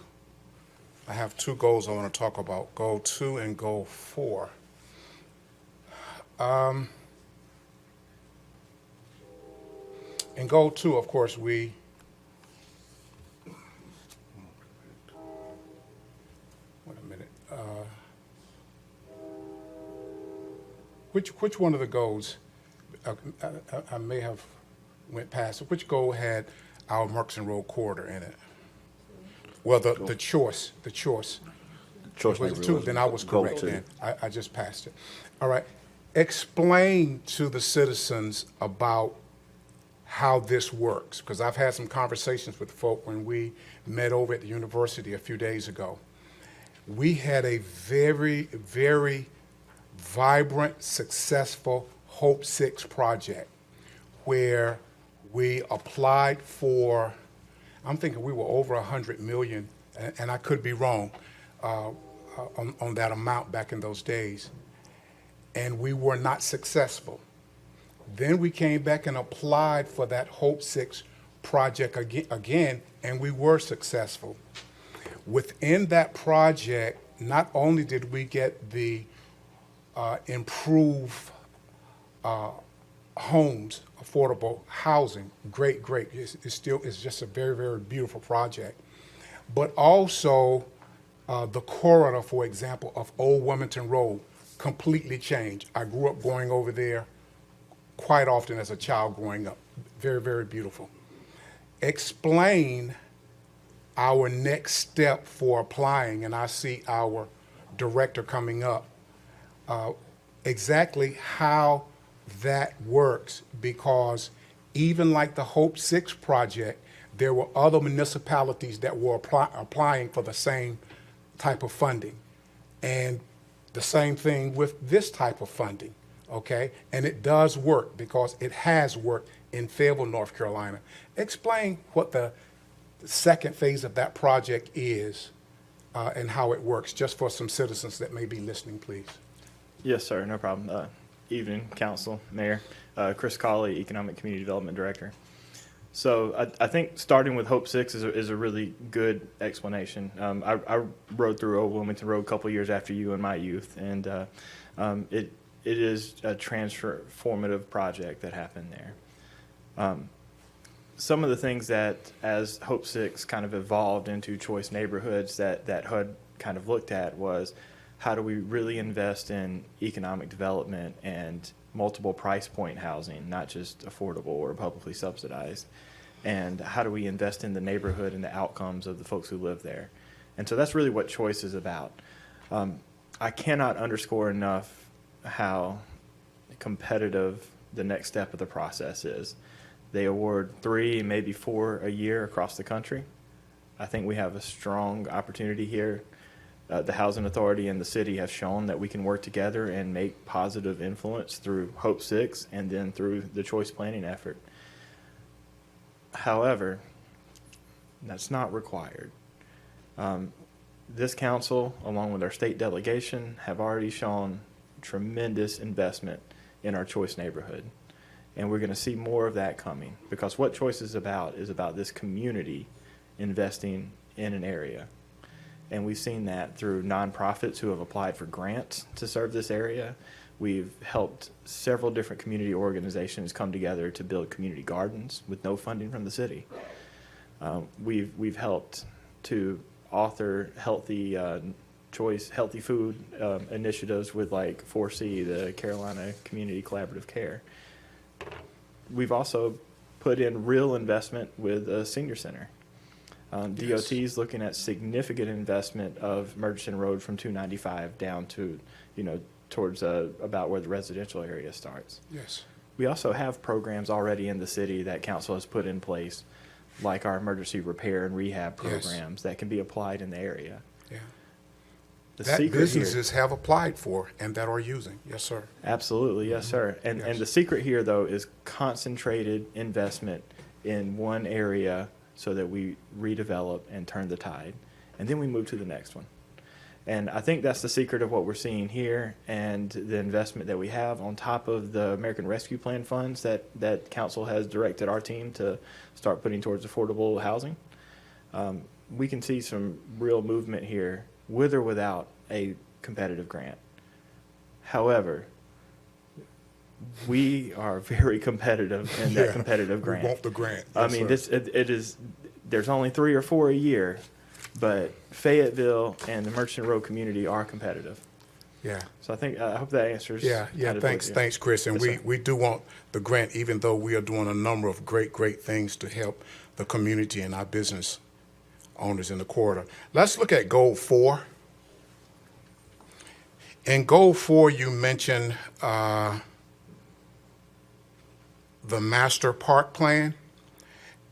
I have 2 goals I want to talk about, Goal 2 and Goal 4. In Goal 2, of course, wait a minute. Which one of the goals, I may have went past it, which goal had our Murchison Road corridor in it? Well, the choice.
Choice
Was
maybe
it 2?
was
Then I was
Goal
correct
2.
then. I just passed it. All right. Explain to the citizens about how this works, because I've had some conversations with folk when we met over at the university a few days ago. We had a very, very vibrant, successful Hope 6 project where we applied for, I'm thinking we were over 100 million, and I could be wrong on that amount back in those days, and we were not successful. Then we came back and applied for that Hope 6 project again, and we were successful. Within that project, not only did we get the improved homes, affordable housing, great. It's just a very, very beautiful project. But also, the corridor, for example, of Old Wilmington Road completely changed. I grew up going over there quite often as a child growing up. Very, very beautiful. Explain our next step for applying, and I see our director coming up, exactly how that works, because even like the Hope 6 project, there were other municipalities that were applying for the same type of funding. And the same thing with this type of funding, okay? And it does work because it has worked in Fayetteville, North Carolina. Explain what the second phase of that project is and how it works, just for some citizens that may be listening, please.
Yes, sir, no problem. Evening, council, mayor. Chris Colley, Economic Community Development Director. So I think starting with Hope 6 is a really good explanation. I rode through Old Wilmington Road a couple years after you in my youth, and it is a transformative project that happened there. Some of the things that, as Hope 6 kind of evolved into choice neighborhoods that HUD kind of looked at was, how do we really invest in economic development and multiple price point housing, not just affordable or publicly subsidized? And how do we invest in the neighborhood and the outcomes of the folks who live there? And so that's really what choice is about. I cannot underscore enough how competitive the next step of the process is. They award 3, maybe 4 a year across the country. I think we have a strong opportunity here. The Housing Authority and the city have shown that we can work together and make positive influence through Hope 6 and then through the choice planning effort. However, that's not required. This council, along with our state delegation, have already shown tremendous investment in our choice neighborhood. And we're going to see more of that coming, because what choice is about this community investing in an area. And we've seen that through nonprofits who have applied for grants to serve this area. We've helped several different community organizations come together to build community gardens with no funding from the city. We've helped to author healthy healthy food initiatives with like 4C, the Carolina Community Collaborative Care. We've also put in real investment with a senior center. DOT is looking at significant investment of Murchison Road from 295 down to, towards about where the residential area starts.
Yes.
We also have programs already in the city that council has put in place, like our emergency repair and rehab programs that can be applied in the area.
Yeah.
The
that
secret
businesses
here,
have applied for and that are using. Yes, sir.
Absolutely, yes, sir. And the secret here, though, is concentrated investment in one area so that we redevelop and turn the tide. And then we move to the next one. And I think that's the secret of what we're seeing here, and the investment that we have on top of the American Rescue Plan funds that council has directed our team to start putting towards affordable housing. We can see some real movement here with or without a competitive grant. However, we are very competitive in that competitive grant.
We want the grant.
I mean, it is, there's only 3 or 4 a year, but Fayetteville and the Murchison Road community are competitive.
Yeah.
So I hope that answers.
Yeah. Thanks, Chris. And
Yes,
we do want the grant, even though we are doing a number of great things to help the community and our business owners in the corridor. Let's look at goal 4. In goal 4, you mentioned the master park plan,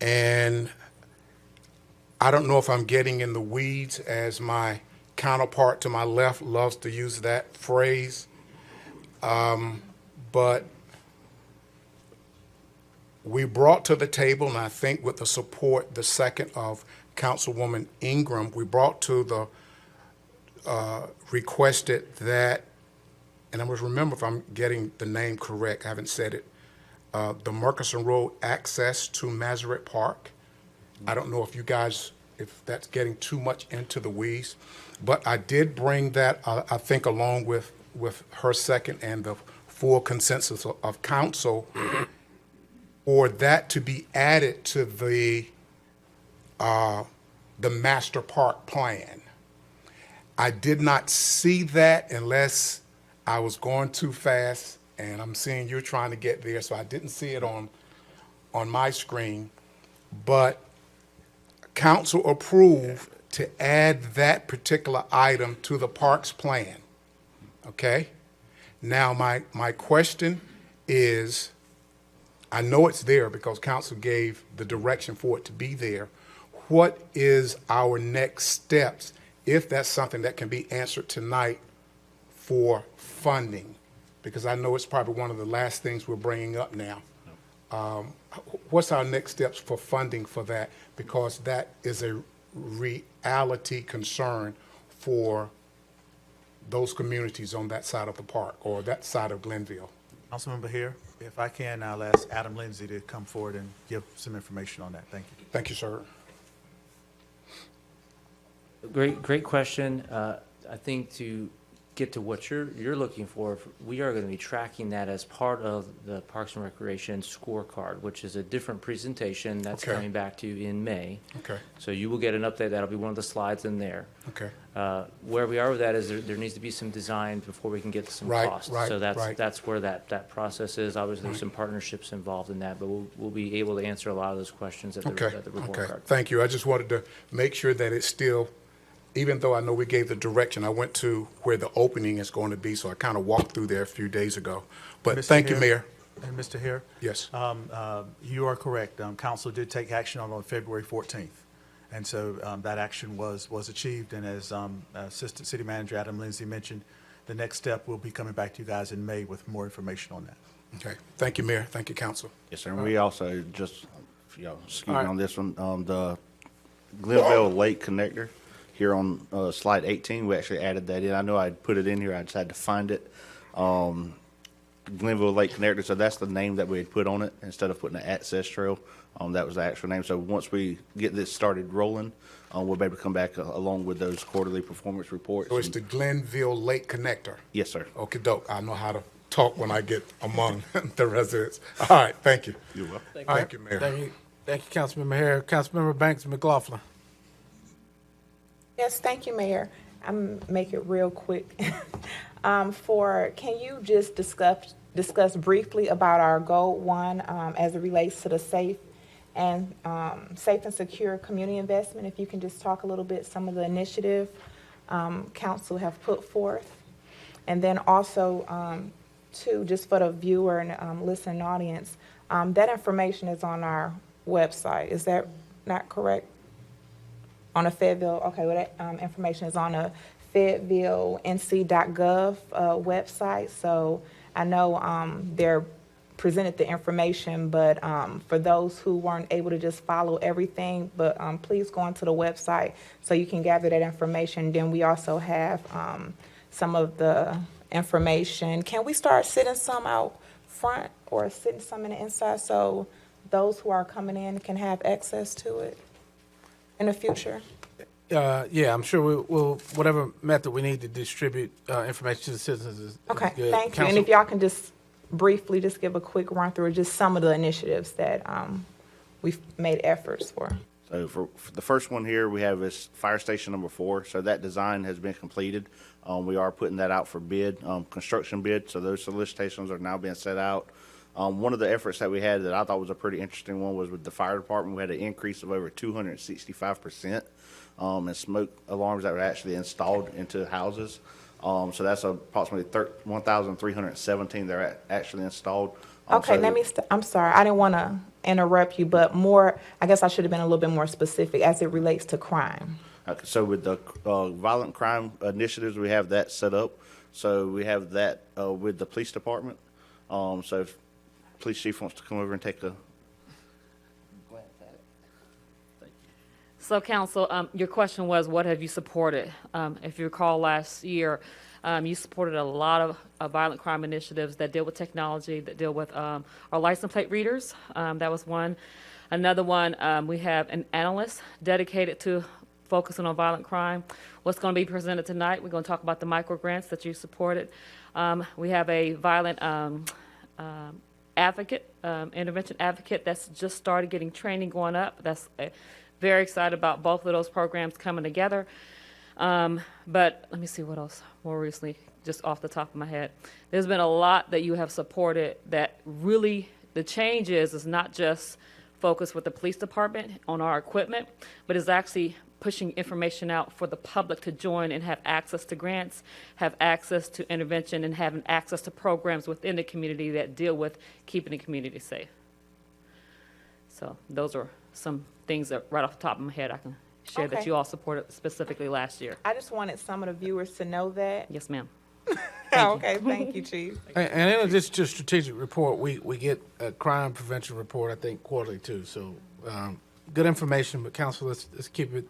and I don't know if I'm getting in the weeds, as my counterpart to my left loves to use that phrase, but we brought to the table, and I think with the support, the second of Councilwoman Ingram, we brought to the requested that, and I must remember if I'm getting the name correct, I haven't said it, the Murchison Road access to Masoret Park. I don't know if you guys, if that's getting too much into the weeds, but I did bring that, I think, along with her second and the full consensus of council for that to be added to the master park plan. I did not see that unless I was going too fast, and I'm seeing you're trying to get there, so I didn't see it on my screen. But council approved to add that particular item to the parks plan, okay? Now, my question is, I know it's there because council gave the direction for it to be there. What is our next steps, if that's something that can be answered tonight, for funding? Because I know it's probably one of the last things we're bringing up now. What's our next steps for funding for that? Because that is a reality concern for those communities on that side of the park or that side of Glenville.
Councilmember here, if I can, I'll ask Adam Lindsay to come forward and give some information on that. Thank you.
Thank you, sir.
Great question. I think to get to what you're looking for, we are going to be tracking that as part of the Parks and Recreation scorecard, which is a different presentation that's
Okay.
coming back to you in May.
Okay.
So you will get an update. That'll be one of the slides in there.
Okay.
Where we are with that is there needs to be some design before we can get to some
Right,
costs.
right,
So
right.
that's where that process is. Obviously, there's some partnerships involved in that, but we'll be able to answer a lot of those questions at the
Okay,
report
okay.
card.
Thank you. I just wanted to make sure that it's still, even though I know we gave the direction, I went to where the opening is going to be, so I kind of walked through there a few days ago. But
Mr.
thank you,
Hare?
Mayor.
And Mr. Hare?
Yes.
You are correct. Council did take action on February 14th. And so that action was achieved. And as Assistant City Manager Adam Lindsay mentioned, the next step will be coming back to you guys in May with more information on that.
Okay. Thank you, Mayor. Thank you, Council.
Yes, sir. And we also just, excuse me
All right.
on this one, the Glenville Lake Connector here on slide 18, we actually added that in. I know I'd put it in here, I just had to find it. Glenville Lake Connector, so that's the name that we had put on it instead of putting an access trail. That was the actual name. So once we get this started rolling, we'll be able to come back along with those quarterly performance reports.
So it's the Glenville Lake Connector.
Yes, sir.
Okay, dope. I know how to talk when I get among the residents. All right, thank you.
You're welcome.
Thank you, Mayor.
Thank you, Councilmember Hare. Councilmember Banks McLaughlin.
Yes, thank you, Mayor. I'm make it real quick. Can you just discuss briefly about our goal one as it relates to the safe and secure community investment? If you can just talk a little bit, some of the initiative council have put forth. And then also, too, just for the viewer and listening audience, that information is on our website. Is that not correct? On the Fayetteville, okay, well, that information is on the FayettevilleNC.gov website. So I know they're presented the information, but for those who weren't able to just follow everything, but please go onto the website so you can gather that information. Then we also have some of the information. Can we start sitting some out front or sitting some in the inside so those who are coming in can have access to it in the future?
Yeah, I'm sure we'll, whatever method we need to distribute information to the citizens is
Okay,
good.
thank you. And
Council-
if y'all can just briefly just give a quick run through just some of the initiatives that we've made efforts for.
So for the first one here, we have is Fire Station number 4. So that design has been completed. We are putting that out for bid, construction bid. So those solicitations are now being set out. One of the efforts that we had that I thought was a pretty interesting one was with the fire department. We had an increase of over 265% in smoke alarms that were actually installed into houses. So that's approximately 1,317 that are actually installed.
Okay,
So-
I'm sorry, I didn't want to interrupt you, but I guess I should have been a little bit more specific as it relates to crime.
So with the violent crime initiatives, we have that set up. So we have that with the police department. So if police chief wants to come over and take a glance at it. Thank you.
So, Council, your question was, what have you supported? If you recall last year, you supported a lot of violent crime initiatives that deal with technology, that deal with our license plate readers. That was one. Another one, we have an analyst dedicated to focusing on violent crime. What's going to be presented tonight, we're going to talk about the micro grants that you supported. We have a violent intervention advocate that's just started getting training going up. That's very excited about both of those programs coming together. But let me see what else more recently, just off the top of my head. There's been a lot that you have supported that really, the change is not just focused with the police department on our equipment, but is actually pushing information out for the public to join and have access to grants, have access to intervention, and having access to programs within the community that deal with keeping the community safe. So those are some things that right off the top of my head I can share that
Okay.
you all supported specifically last year.
I just wanted some of the viewers to know that.
Yes, ma'am.
Okay, thank you, Chief.
And in addition to strategic report, we get a crime prevention report, I think, quarterly too. So good information, but council, let's keep it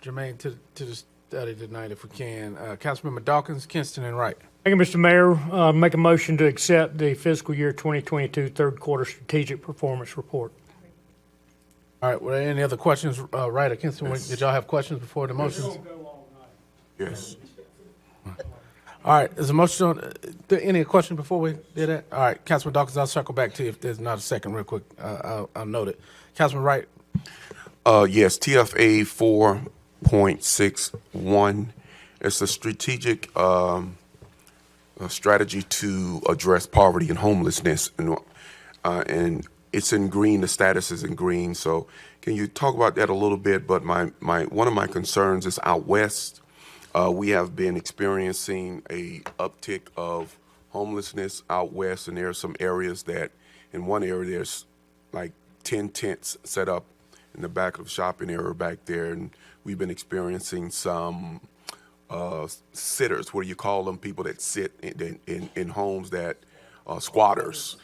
germane to the study tonight if we can. Councilmember Dawkins, Kinston, and Wright.
Thank you, Mr. Mayor. Make a motion to accept the fiscal year 2022 third quarter strategic performance report.
All right, were there any other questions, Wright or Kinston? Did y'all have questions before the motions?
Yes.
All right, there's a motion on, any question before we did that? All right, Councilman Dawkins, I'll circle back to you if there's not a second real quick. I'll note it. Councilman Wright.
Yes, TFA 4.61. It's a strategic strategy to address poverty and homelessness, and it's in green. The status is in green. So, can you talk about that a little bit? But one of my concerns is out west. We have been experiencing a uptick of homelessness out west, and there are some areas that, in one area, there's like 10 tents set up in the back of the shopping area back there, and we've been experiencing some sitters, what do you call them, people that sit in homes that squatters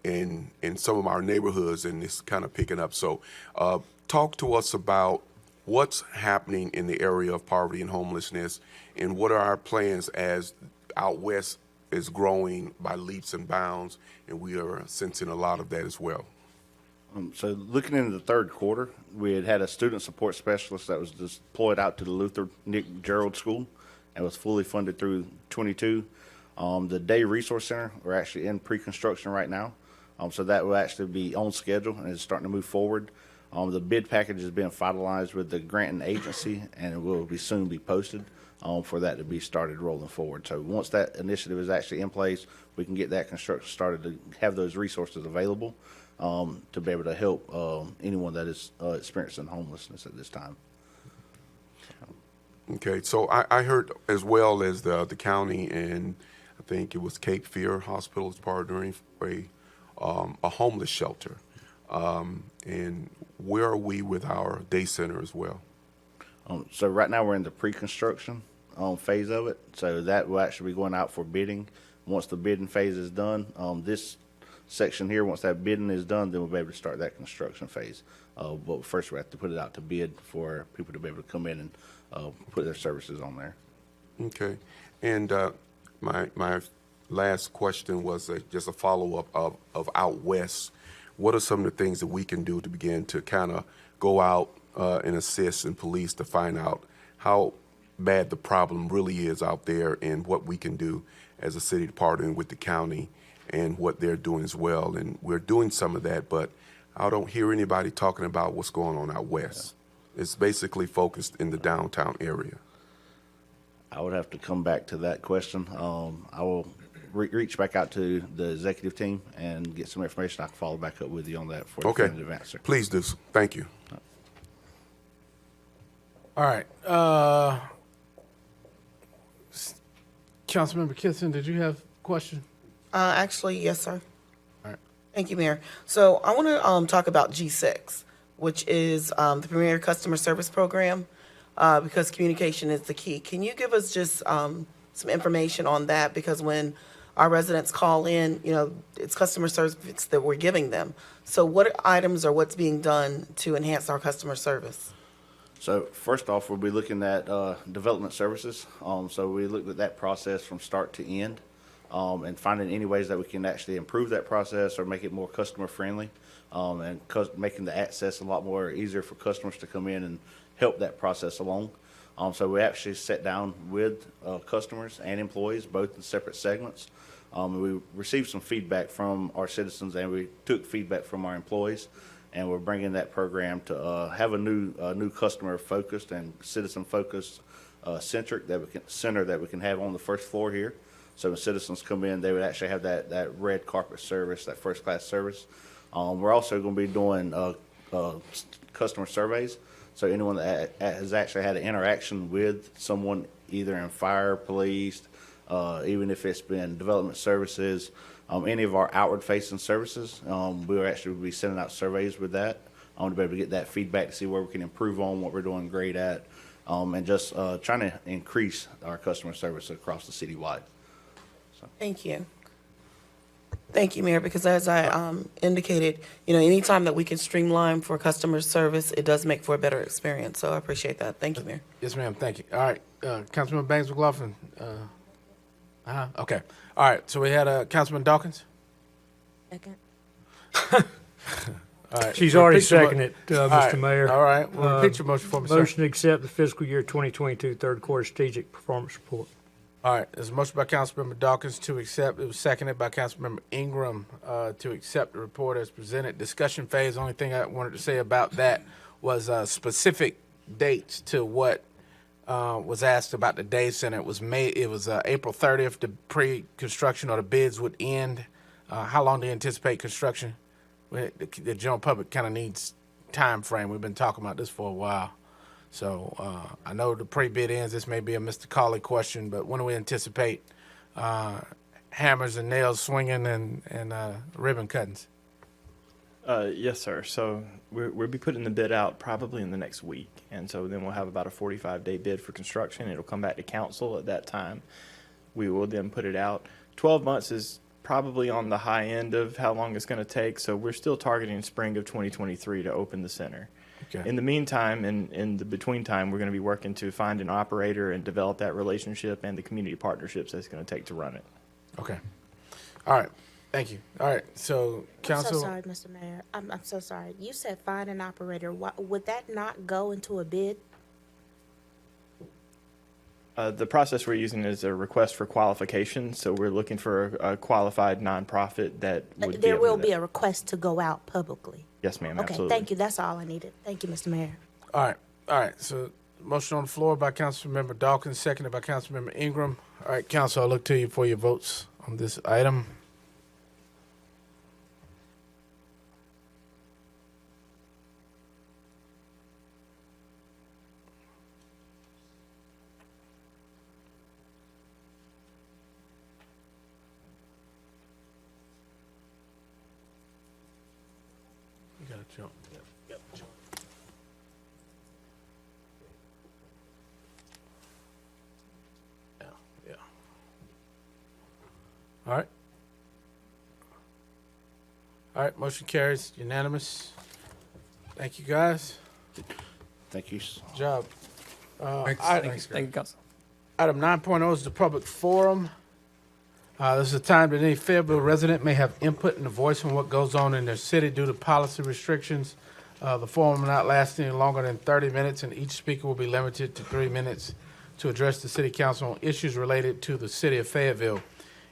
in some of our neighborhoods, and it's kind of picking up. So talk to us about what's happening in the area of poverty and homelessness, and what are our plans as out west is growing by leaps and bounds, and we are sensing a lot of that as well.
So looking into the third quarter, we had a student support specialist that was deployed out to the Luther Nick Gerald School and was fully funded through 22. The Day Resource Center, we're actually in pre-construction right now. So that will actually be on schedule and is starting to move forward. The bid package is being finalized with the granting agency, and it will soon be posted for that to be started rolling forward. So once that initiative is actually in place, we can get that construction started to have those resources available to be able to help anyone that is experiencing homelessness at this time.
Okay, so I heard as well as the county, and I think it was Cape Fear Hospital is partnering for a homeless shelter. And where are we with our day center as well?
So right now we're in the pre-construction phase of it. So that will actually be going out for bidding. Once the bidding phase is done, this section here, once that bidding is done, then we'll be able to start that construction phase. But first we have to put it out to bid for people to be able to come in and put their services on there.
Okay, and my last question was just a follow-up of out west. What are some of the things that we can do to begin to kind of go out and assist in police to find out how bad the problem really is out there, and what we can do as a city partnering with the county and what they're doing as well? And we're doing some of that, but I don't hear anybody talking about what's going on out west. It's basically focused in the downtown area.
I would have to come back to that question. I will reach back out to the executive team and get some information. I can follow back up with you on that for a definitive answer.
Please do. Thank you.
All right. Councilmember Kinston, did you have a question?
Actually, yes, sir.
All right.
Thank you, Mayor. So I want to talk about G6, which is the Premier Customer Service Program, because communication is the key. Can you give us just some information on that? Because when our residents call in, it's customer service that we're giving them. So what items or what's being done to enhance our customer service?
So first off, we'll be looking at development services. So we looked at that process from start to end. and finding any ways that we can actually improve that process or make it more customer friendly, and making the access a lot more easier for customers to come in and help that process along. So we actually sat down with customers and employees, both in separate segments. We received some feedback from our citizens, and we took feedback from our employees, and we're bringing that program to have a new customer focused and citizen focused center that we can have on the first floor here. So when citizens come in, they would actually have that red carpet service, that first class service. We're also going to be doing customer surveys. So anyone that has actually had an interaction with someone, either in fire, police, even if it's been development services, any of our outward-facing services, we'll actually be sending out surveys with that. I want to be able to get that feedback to see where we can improve on what we're doing great at, and just trying to increase our customer service across the citywide. So.
Thank you. Thank you, Mayor, because as I indicated, anytime that we can streamline for customer service, it does make for a better experience. So I appreciate that. Thank you, Mayor.
Yes, ma'am. Thank you. All right, Councilman Banks McLaughlin. Okay. All right. So we had Councilman Dawkins.
Second.
All right.
She's
So
already
repeat your
seconded it,
All
Mr.
right.
Mayor.
All right. Well, repeat your motion for me, sir.
Motion to accept the fiscal year 2022 third quarter strategic performance report.
All right, there's a motion by Councilmember Dawkins to accept. It was seconded by Councilmember Ingram to accept the report as presented. Discussion phase, only thing I wanted to say about that was specific dates to what was asked about the day center. It was April 30th, the pre-construction or the bids would end. How long do you anticipate construction? The general public kind of needs time frame. We've been talking about this for a while. So I know the pre-bid ends. This may be a Mr. Cawley question, but when do we anticipate hammers and nails swinging and ribbon cuttings?
Yes, sir. So we'll be putting the bid out probably in the next week. And so then we'll have about a 45-day bid for construction. It'll come back to council at that time. We will then put it out. 12 months is probably on the high end of how long it's going to take. So we're still targeting spring of 2023 to open the center.
Okay.
In the meantime, in the between time, we're going to be working to find an operator and develop that relationship and the community partnerships that's going to take to run it.
Okay. All right. Thank you. All right. So, Council.
I'm so sorry, Mr. Mayor. I'm so sorry. You said find an operator. Would that not go into a bid?
The process we're using is a request for qualification. So we're looking for a qualified nonprofit that would
There will be a request to go out publicly.
Yes, ma'am.
Okay,
Absolutely.
thank you. That's all I needed. Thank you, Mr. Mayor.
All right. All right. So, motion on the floor by Councilmember Dawkins, seconded by Councilmember Ingram. All right, Council, I'll look to you for your votes on this item. You gotta jump. Yep. Jump. Yeah. All right. All right, motion carries unanimous. Thank you, guys.
Thank you.
Good job.
Thank you, Council.
Item 9.0 is the public forum. This is a time that any Fayetteville resident may have input and a voice on what goes on in their city due to policy restrictions. The forum will not last any longer than 30 minutes, and each speaker will be limited to 3 minutes to address the city council on issues related to the city of Fayetteville.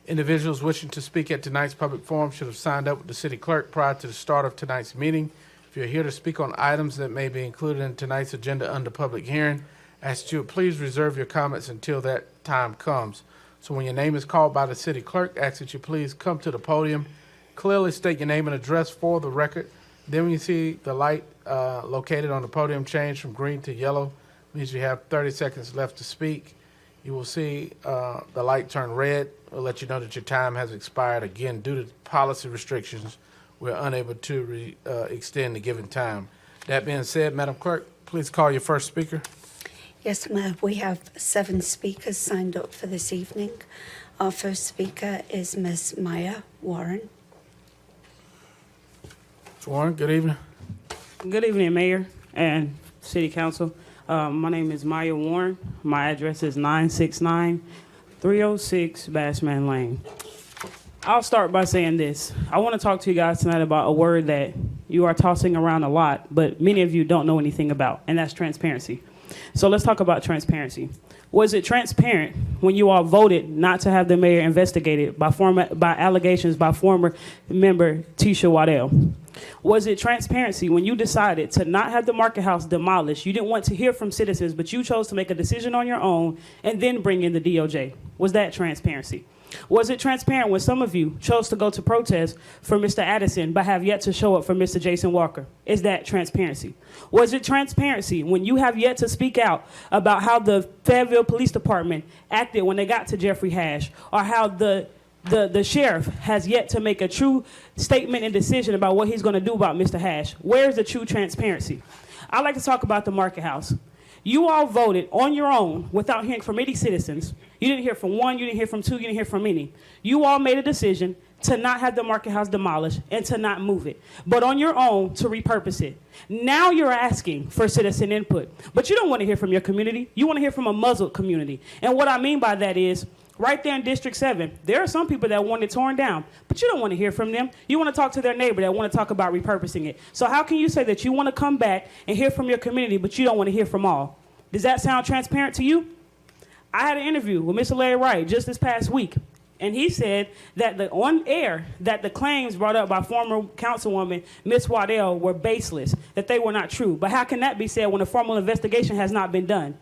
Individuals wishing to speak at tonight's public forum should have signed up with the city clerk prior to the start of tonight's meeting. If you're here to speak on items that may be included in tonight's agenda under public hearing, I ask you to please reserve your comments until that time comes. So when your name is called by the city clerk, I ask that you please come to the podium, clearly state your name and address for the record. Then when you see the light located on the podium change from green to yellow, means you have 30 seconds left to speak. You will see the light turn red. It'll let you know that your time has expired. Again, due to policy restrictions, we're unable to extend the given time. That being said, Madam Clerk, please call your first speaker.
Yes, Mayor. We have 7 speakers signed up for this evening. Our first speaker is Ms. Maya Warren.
Ms. Warren, good evening.
Good evening, Mayor and City Council. My name is Maya Warren. My address is 969 306 Bassman Lane. I'll start by saying this. I want to talk to you guys tonight about a word that you are tossing around a lot, but many of you don't know anything about, and that's transparency. So let's talk about transparency. Was it transparent when you all voted not to have the mayor investigated by allegations by former member Tisha Waddell? Was it transparency when you decided to not have the market house demolished? You didn't want to hear from citizens, but you chose to make a decision on your own and then bring in the DOJ. Was that transparency? Was it transparent when some of you chose to go to protest for Mr. Addison but have yet to show up for Mr. Jason Walker? Is that transparency? Was it transparency when you have yet to speak out about how the Fayetteville Police Department acted when they got to Jeffrey Hash, or how the sheriff has yet to make a true statement and decision about what he's going to do about Mr. Hash? Where's the true transparency? I'd like to talk about the market house. You all voted on your own without hearing from any citizens. You didn't hear from one, you didn't hear from two, you didn't hear from any. You all made a decision to not have the market house demolished and to not move it, but on your own to repurpose it. Now you're asking for citizen input, but you don't want to hear from your community. You want to hear from a muzzled community. And what I mean by that is, right there in District 7, there are some people that want it torn down, but you don't want to hear from them. You want to talk to their neighbor that want to talk about repurposing it. So how can you say that you want to come back and hear from your community, but you don't want to hear from all? Does that sound transparent to you? I had an interview with Mr. Larry Wright just this past week, and he said that on air that the claims brought up by former councilwoman Ms. Waddell were baseless, that they were not true. But how can that be said when a formal investigation has not been done?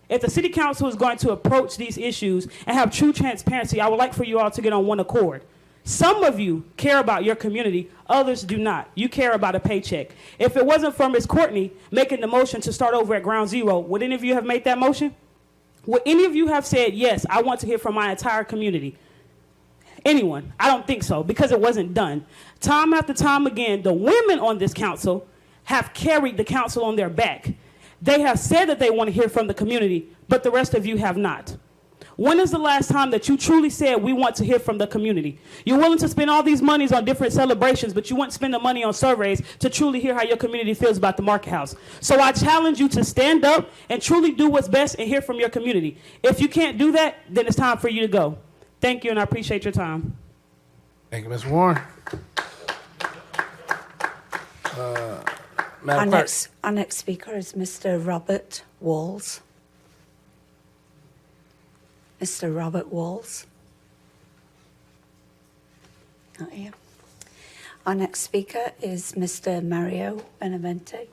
If the city council is going to approach these issues and have true transparency, I would like for you all to get on one accord. Some of you care about your community, others do not. You care about a paycheck. If it wasn't for Ms. Courtney making the motion to start over at ground zero, would any of you have made that motion? Would any of you have said, yes, I want to hear from my entire community? Anyone? I don't think so, because it wasn't done. Time after time again, the women on this council have carried the council on their back. They have said that they want to hear from the community, but the rest of you have not. When is the last time that you truly said, we want to hear from the community? You're willing to spend all these monies on different celebrations, but you wouldn't spend the money on surveys to truly hear how your community feels about the market house. So I challenge you to stand up and truly do what's best and hear from your community. If you can't do that, then it's time for you to go. Thank you, and I appreciate your time.
Thank you, Ms. Warren. Madam Clerk.
Our next speaker is Mr. Robert Walls. Mr. Robert Walls. Not here. Our next speaker is Mr. Mario Benavente.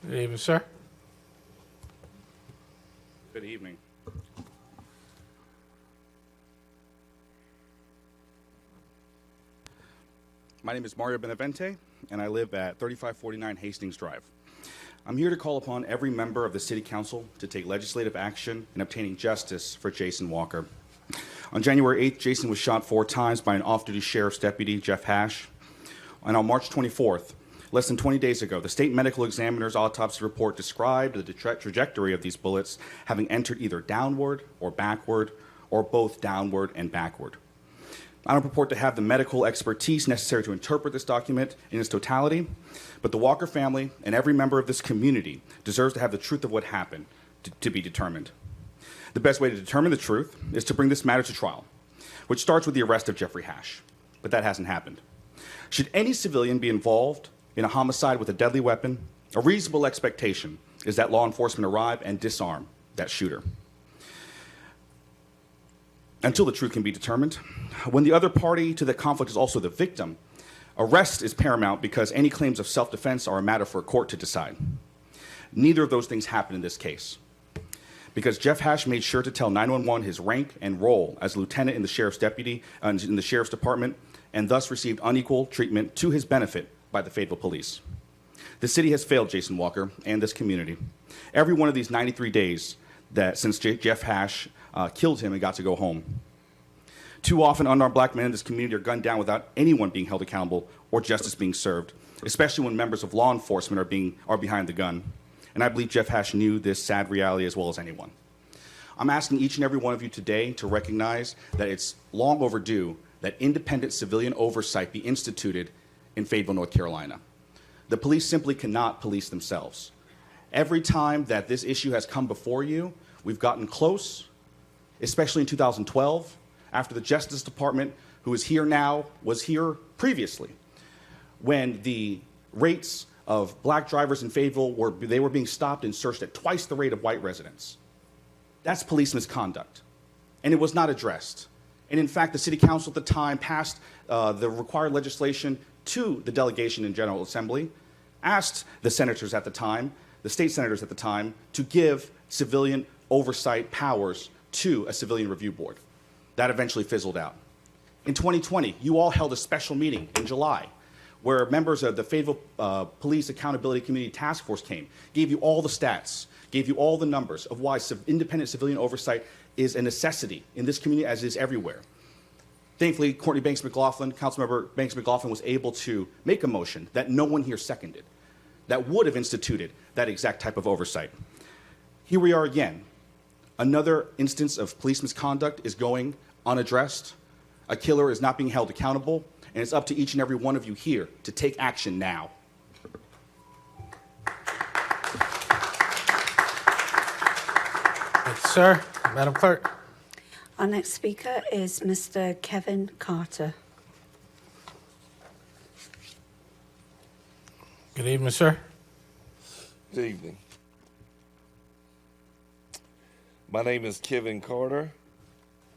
Good evening, sir.
Good evening. My name is Mario Benavente, and I live at 3549 Hastings Drive. I'm here to call upon every member of the City Council to take legislative action in obtaining justice for Jason Walker. On January 8th, Jason was shot 4 times by an off-duty sheriff's deputy, Jeff Hash. And on March 24th, less than 20 days ago, the state medical examiner's autopsy report described the trajectory of these bullets having entered either downward or backward, or both downward and backward. I don't purport to have the medical expertise necessary to interpret this document in its totality, but the Walker family and every member of this community deserves to have the truth of what happened to be determined. The best way to determine the truth is to bring this matter to trial, which starts with the arrest of Jeffrey Hash, but that hasn't happened. Should any civilian be involved in a homicide with a deadly weapon, a reasonable expectation is that law enforcement arrive and disarm that shooter. Until the truth can be determined, when the other party to the conflict is also the victim, arrest is paramount because any claims of self-defense are a matter for a court to decide. Neither of those things happened in this case, because Jeff Hash made sure to tell 911 his rank and role as lieutenant in the sheriff's in the sheriff's department, and thus received unequal treatment to his benefit by the Fayetteville police. The city has failed Jason Walker and this community. Every one of these 93 days since Jeff Hash killed him and got to go home. Too often, unarmed black men in this community are gunned down without anyone being held accountable or justice being served, especially when members of law enforcement are behind the gun. And I believe Jeff Hash knew this sad reality as well as anyone. I'm asking each and every one of you today to recognize that it's long overdue that independent civilian oversight be instituted in Fayetteville, North Carolina. The police simply cannot police themselves. Every time that this issue has come before you, we've gotten close, especially in 2012, after the Justice Department, who is here now, was here previously, when the rates of black drivers in Fayetteville were being stopped and searched at twice the rate of white residents. That's police misconduct, and it was not addressed. And in fact, the city council at the time passed the required legislation to the delegation in General Assembly, asked the senators at the time, the state senators at the time, to give civilian oversight powers to a civilian review board. That eventually fizzled out. In 2020, you all held a special meeting in July where members of the Fayetteville Police Accountability Committee Task Force came, gave you all the stats, gave you all the numbers of why independent civilian oversight is a necessity in this community as it is everywhere. Thankfully, Courtney Banks McLaughlin, Councilmember Banks McLaughlin, was able to make a motion that no one here seconded that would have instituted that exact type of oversight. Here we are again. Another instance of police misconduct is going unaddressed. A killer is not being held accountable, and it's up to each and every one of you here to take action now.
Thank you, sir. Madam Clerk.
Our next speaker is Mr. Kevin Carter.
Good evening, sir.
Good evening. My name is Kevin Carter,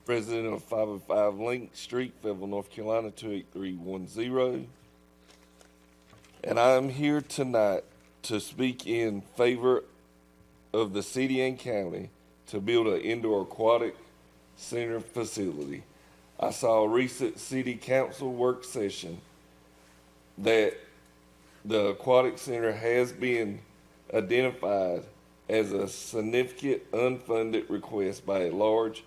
resident of 505 Link Street, Fayetteville, North Carolina, 28310. And I am here tonight to speak in favor of the city and county to build an indoor aquatic center facility. I saw a recent city council work session that the aquatic center has been identified as a significant unfunded request by a large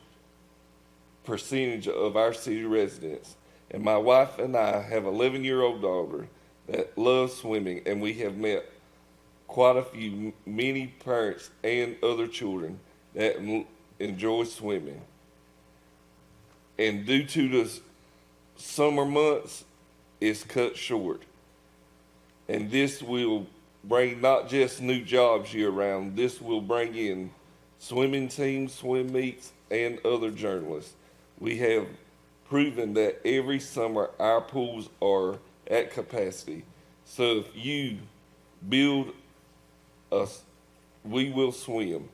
percentage of our city residents. And my wife and I have an 11-year-old daughter that loves swimming, and we have met quite a few, many parents and other children that enjoy swimming. And due to the summer months, it's cut short. And this will bring not just new jobs year-round, this will bring in swimming teams, swim meets, and other journalists. We have proven that every summer our pools are at capacity. So if you build us, we will swim.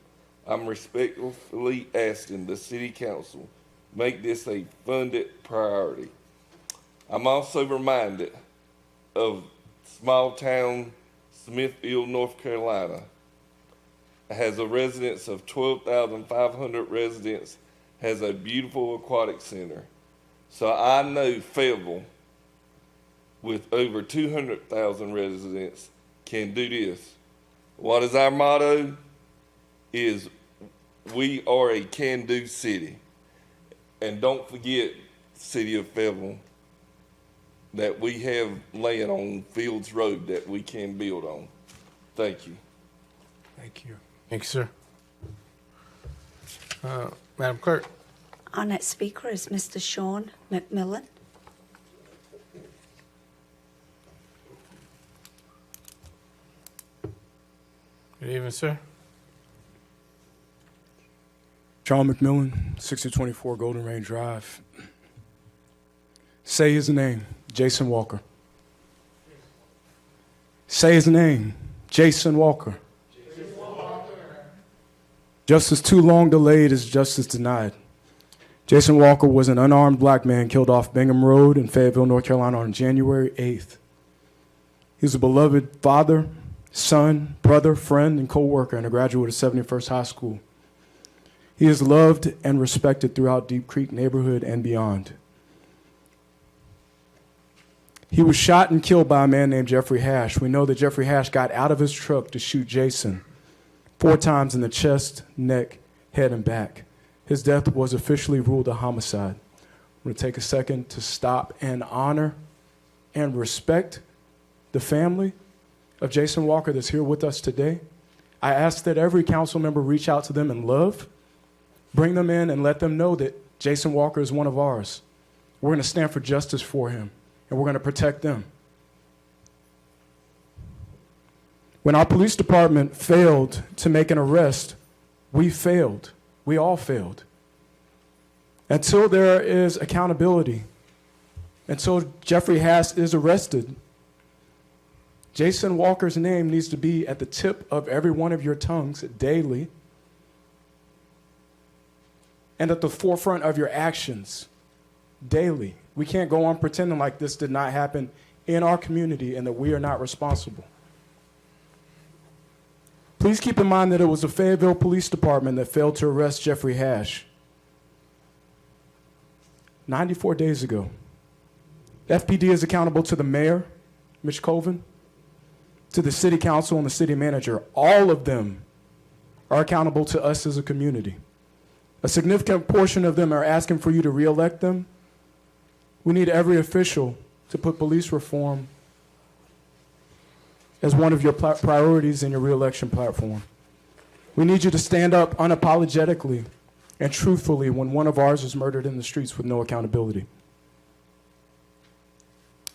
I'm respectfully asking the City Council, make this a funded priority. I'm also reminded of small town Smithfield, North Carolina. It has a residence of 12,500 residents, has a beautiful aquatic center. So I know Fayetteville, with over 200,000 residents, can do this. What is our motto? Is we are a can-do city. And don't forget, City of Fayetteville, that we have land on Fields Road that we can build on. Thank you.
Thank you. Thank you, sir. Madam Clerk.
Our next speaker is Mr. Sean McMillan.
Good evening, sir.
Sean McMillan, 6024 Golden Range Drive. Say his name, Jason Walker. Say his name, Jason Walker. Justice too long delayed is justice denied. Jason Walker was an unarmed black man killed off Bingham Road in Fayetteville, North Carolina on January 8th. He was a beloved father, son, brother, friend, and co-worker, and a graduate of 71st High School. He is loved and respected throughout Deep Creek neighborhood and beyond. He was shot and killed by a man named Jeffrey Hash. We know that Jeffrey Hash got out of his truck to shoot Jason 4 times in the chest, neck, head, and back. His death was officially ruled a homicide. I'm going to take a second to stop and honor and respect the family of Jason Walker that's here with us today. I ask that every council member reach out to them in love, bring them in and let them know that Jason Walker is one of ours. We're going to stand for justice for him, and we're going to protect them. When our police department failed to make an arrest, we failed. We all failed. Until there is accountability, until Jeffrey Hash is arrested, Jason Walker's name needs to be at the tip of every one of your tongues daily and at the forefront of your actions daily. We can't go on pretending like this did not happen in our community and that we are not responsible. Please keep in mind that it was the Fayetteville Police Department that failed to arrest Jeffrey Hash 94 days ago. FPD is accountable to the mayor, Mitch Colvin, to the city council and the city manager. All of them are accountable to us as a community. A significant portion of them are asking for you to reelect them. We need every official to put police reform as one of your priorities in your reelection platform. We need you to stand up unapologetically and truthfully when one of ours is murdered in the streets with no accountability.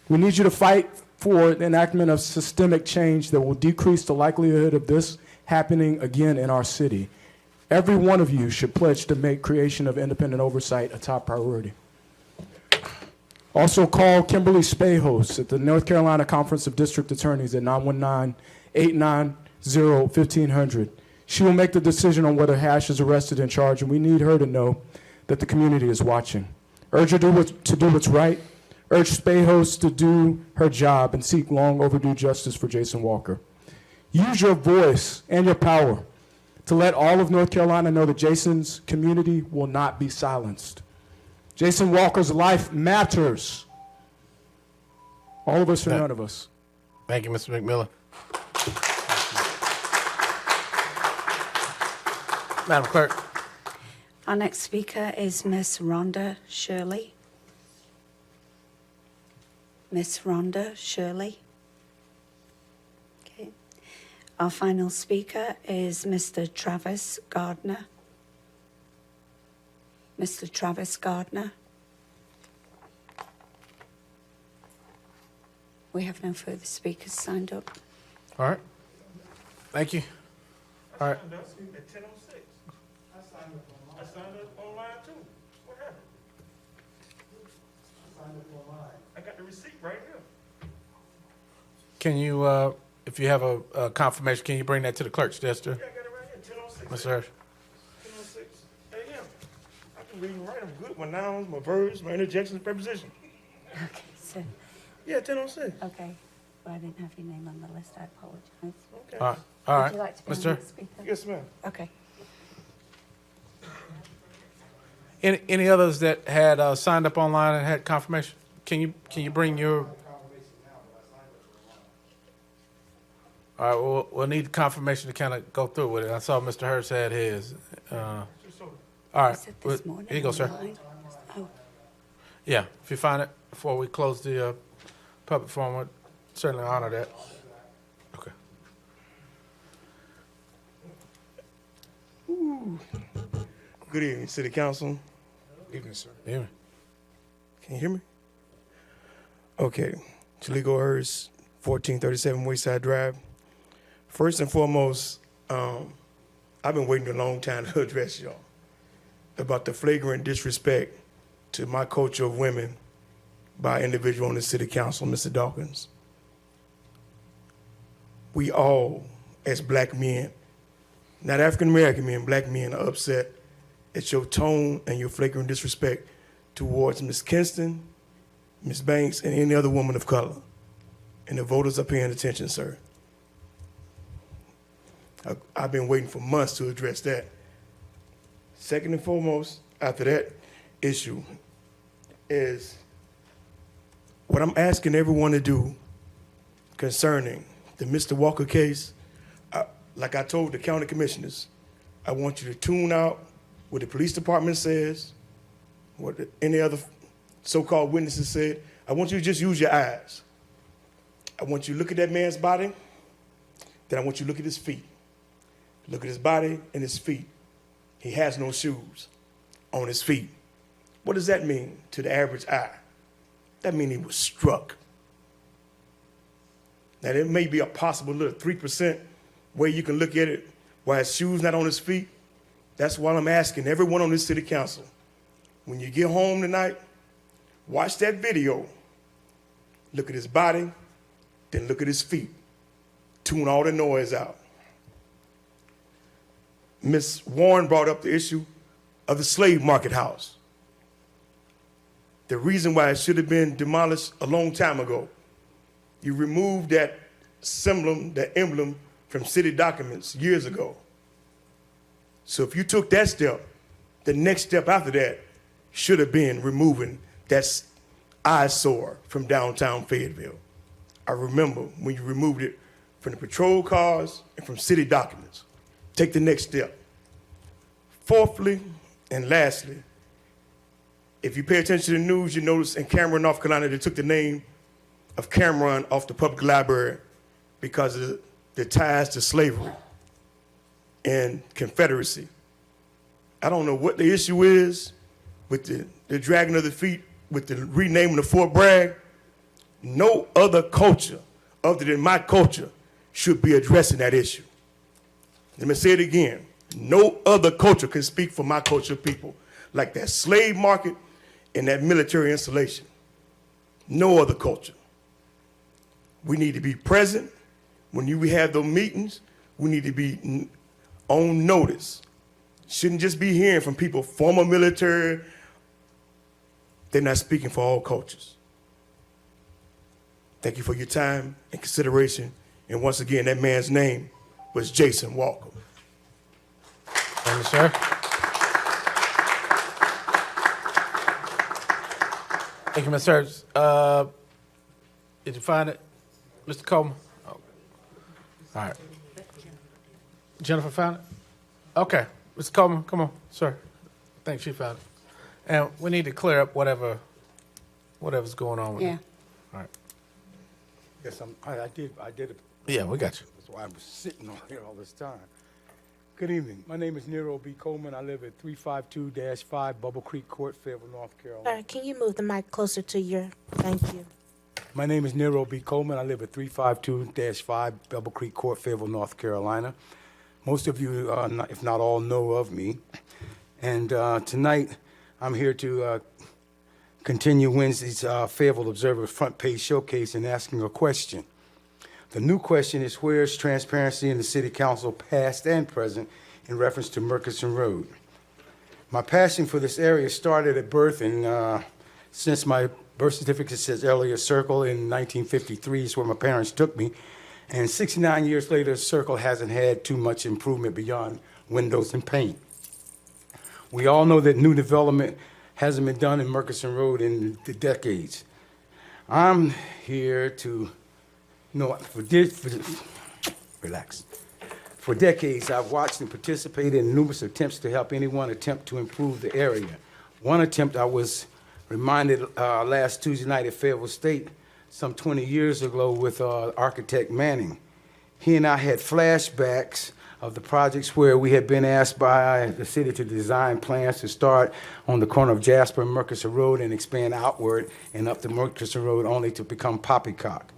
We need you to fight for the enactment of systemic change that will decrease the likelihood of this happening again in our city. Every one of you should pledge to make creation of independent oversight a top priority. Also call Kimberly Spahos at the North Carolina Conference of District Attorneys at 919-890-1500. She will make the decision on whether Hash is arrested and charged, and we need her to know that the community is watching. Urge her to do what's right. Urge Spahos to do her job and seek long overdue justice for Jason Walker. Use your voice and your power to let all of North Carolina know that Jason's community will not be silenced. Jason Walker's life matters. All of us or none of us.
Thank you, Mr. McMillan. Madam Clerk.
Our next speaker is Miss Rhonda Shirley. Miss Rhonda Shirley. Okay. Our final speaker is Mr. Travis Gardner. Mr. Travis Gardner. We have no further speakers signed up.
All right. Thank you. All right.
At 10:06. I signed up online too. What happened? I signed up online. I got the receipt right here.
Can you, if you have a confirmation, can you bring that to the clerk's desk, too?
Yeah, I got it right here. 10:06.
Mr. Hirsch.
10:06 a.m. I can read and write. I'm good. My nouns, my verbs, my interjections, preposition.
Okay, so,
Yeah, 10:06.
okay. Well, I didn't have your name on the list. I apologize.
Okay.
All right. All
Would you
right.
like to be the
Mr.
next speaker?
Yes, ma'am.
Okay.
Any others that had signed up online and had confirmation? Can you bring your? All right, we'll need confirmation to kind of go through with it. I saw Mr. Hurst had his. All right,
Is it this morning?
here you go, sir.
online? Oh,
Yeah, if you find it before we close the public forum, we'd certainly honor that. Okay.
Good evening, City Council.
Evening, sir.
Yeah.
Can you hear me? Okay. Chalico Hurst, 1437 Wayside Drive. First and foremost, I've been waiting a long time to address y'all about the flagrant disrespect to my culture of women by an individual on the City Council, Mr. Dawkins. We all, as black men, not African American men, black men, are upset at your tone and your flagrant disrespect towards Ms. Kinston, Ms. Banks, and any other woman of color. And the voters are paying attention, sir. I've been waiting for months to address that. Second and foremost, after that issue, is what I'm asking everyone to do concerning the Mr. Walker case. Like I told the county commissioners, I want you to tune out what the police department says, what any other so-called witnesses said. I want you to just use your eyes. I want you to look at that man's body, then I want you to look at his feet. Look at his body and his feet. He has no shoes on his feet. What does that mean to the average eye? That means he was struck.
Now, there may be a possible little 3% way you can look at it while his shoes not on his feet. That's why I'm asking everyone on this city council, when you get home tonight, watch that video, look at his body, then look at his feet. Tune all the noise out. Ms. Warren brought up the issue of the slave market house. The reason why it should have been demolished a long time ago. You removed that emblem from city documents years ago. So if you took that step, the next step after that should have been removing that eyesore from downtown Fayetteville. I remember when you removed it from the patrol cars and from city documents. Take the next step. Fourthly and lastly, if you pay attention to the news, you notice in Cameron, North Carolina, they took the name of Cameron off the public library because of the ties to slavery and Confederacy. I don't know what the issue is with the dragging of the feet, with the renaming of Fort Bragg. No other culture other than my culture should be addressing that issue. Let me say it again. No other culture can speak for my culture of people like that slave market and that military installation. No other culture. We need to be present. When we have those meetings, we need to be on notice. Shouldn't just be hearing from people, former military. They're not speaking for all cultures. Thank you for your time and consideration. And once again, that man's name was Jason Walker.
Thank you, sir. Thank you, Mr. Herbst. Did you find it, Mr. Coleman? Oh. All right. Jennifer found it? Okay. Mr. Coleman, come on, sir. I think she found it. And we need to clear up whatever's going on with it. All right.
Yes, I did it.
Yeah, we got you.
That's why I was sitting on here all this time. Good evening. My name is Nero B. Coleman. I live at 352-5 Bubble Creek Court, Fayetteville, North Carolina.
Sir, can you move the mic closer to your, thank you.
My name is Nero B. Coleman. I live at 352-5 Bubble Creek Court, Fayetteville, North Carolina. Most of you, if not all, know of me. And tonight, I'm here to continue Wednesday's Fayetteville Observer front page showcase and asking a question. The new question is, where is transparency in the City Council, past and present, in reference to Murchison Road? My passion for this area started at birth, and since my birth certificate says Elliott Circle in 1953 is where my parents took me, and 69 years later, the circle hasn't had too much improvement beyond windows and paint. We all know that new development hasn't been done in Murchison Road in the decades. I'm here to, relax. For decades, I've watched and participated in numerous attempts to help anyone attempt to improve the area. One attempt I was reminded last Tuesday night at Fayetteville State, some 20 years ago, with architect Manning. He and I had flashbacks of the projects where we had been asked by the city to design plans to start on the corner of Jasper and Murchison Road and expand outward and up the Murchison Road, only to become poppycock.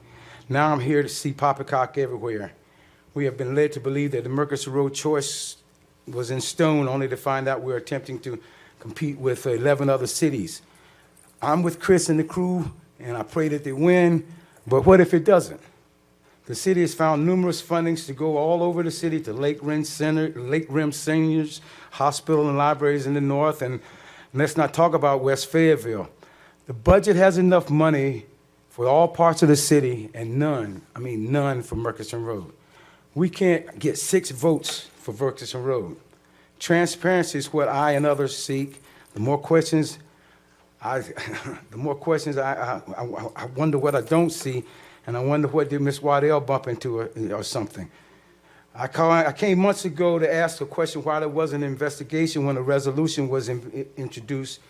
Now I'm here to see poppycock everywhere. We have been led to believe that the Murchison Road choice was in stone, only to find out we're attempting to compete with 11 other cities. I'm with Chris and the crew, and I pray that they win, but what if it doesn't? The city has found numerous fundings to go all over the city to Lake Rim Seniors, hospital and libraries in the north, and let's not talk about West Fayetteville. The budget has enough money for all parts of the city and none for Murchison Road. We can't get 6 votes for Murchison Road. Transparency is what I and others seek. The more questions I wonder what I don't see, and I wonder what did Ms. Waddell bump into or something. I came months ago to ask a question why there wasn't an investigation when a resolution was introduced,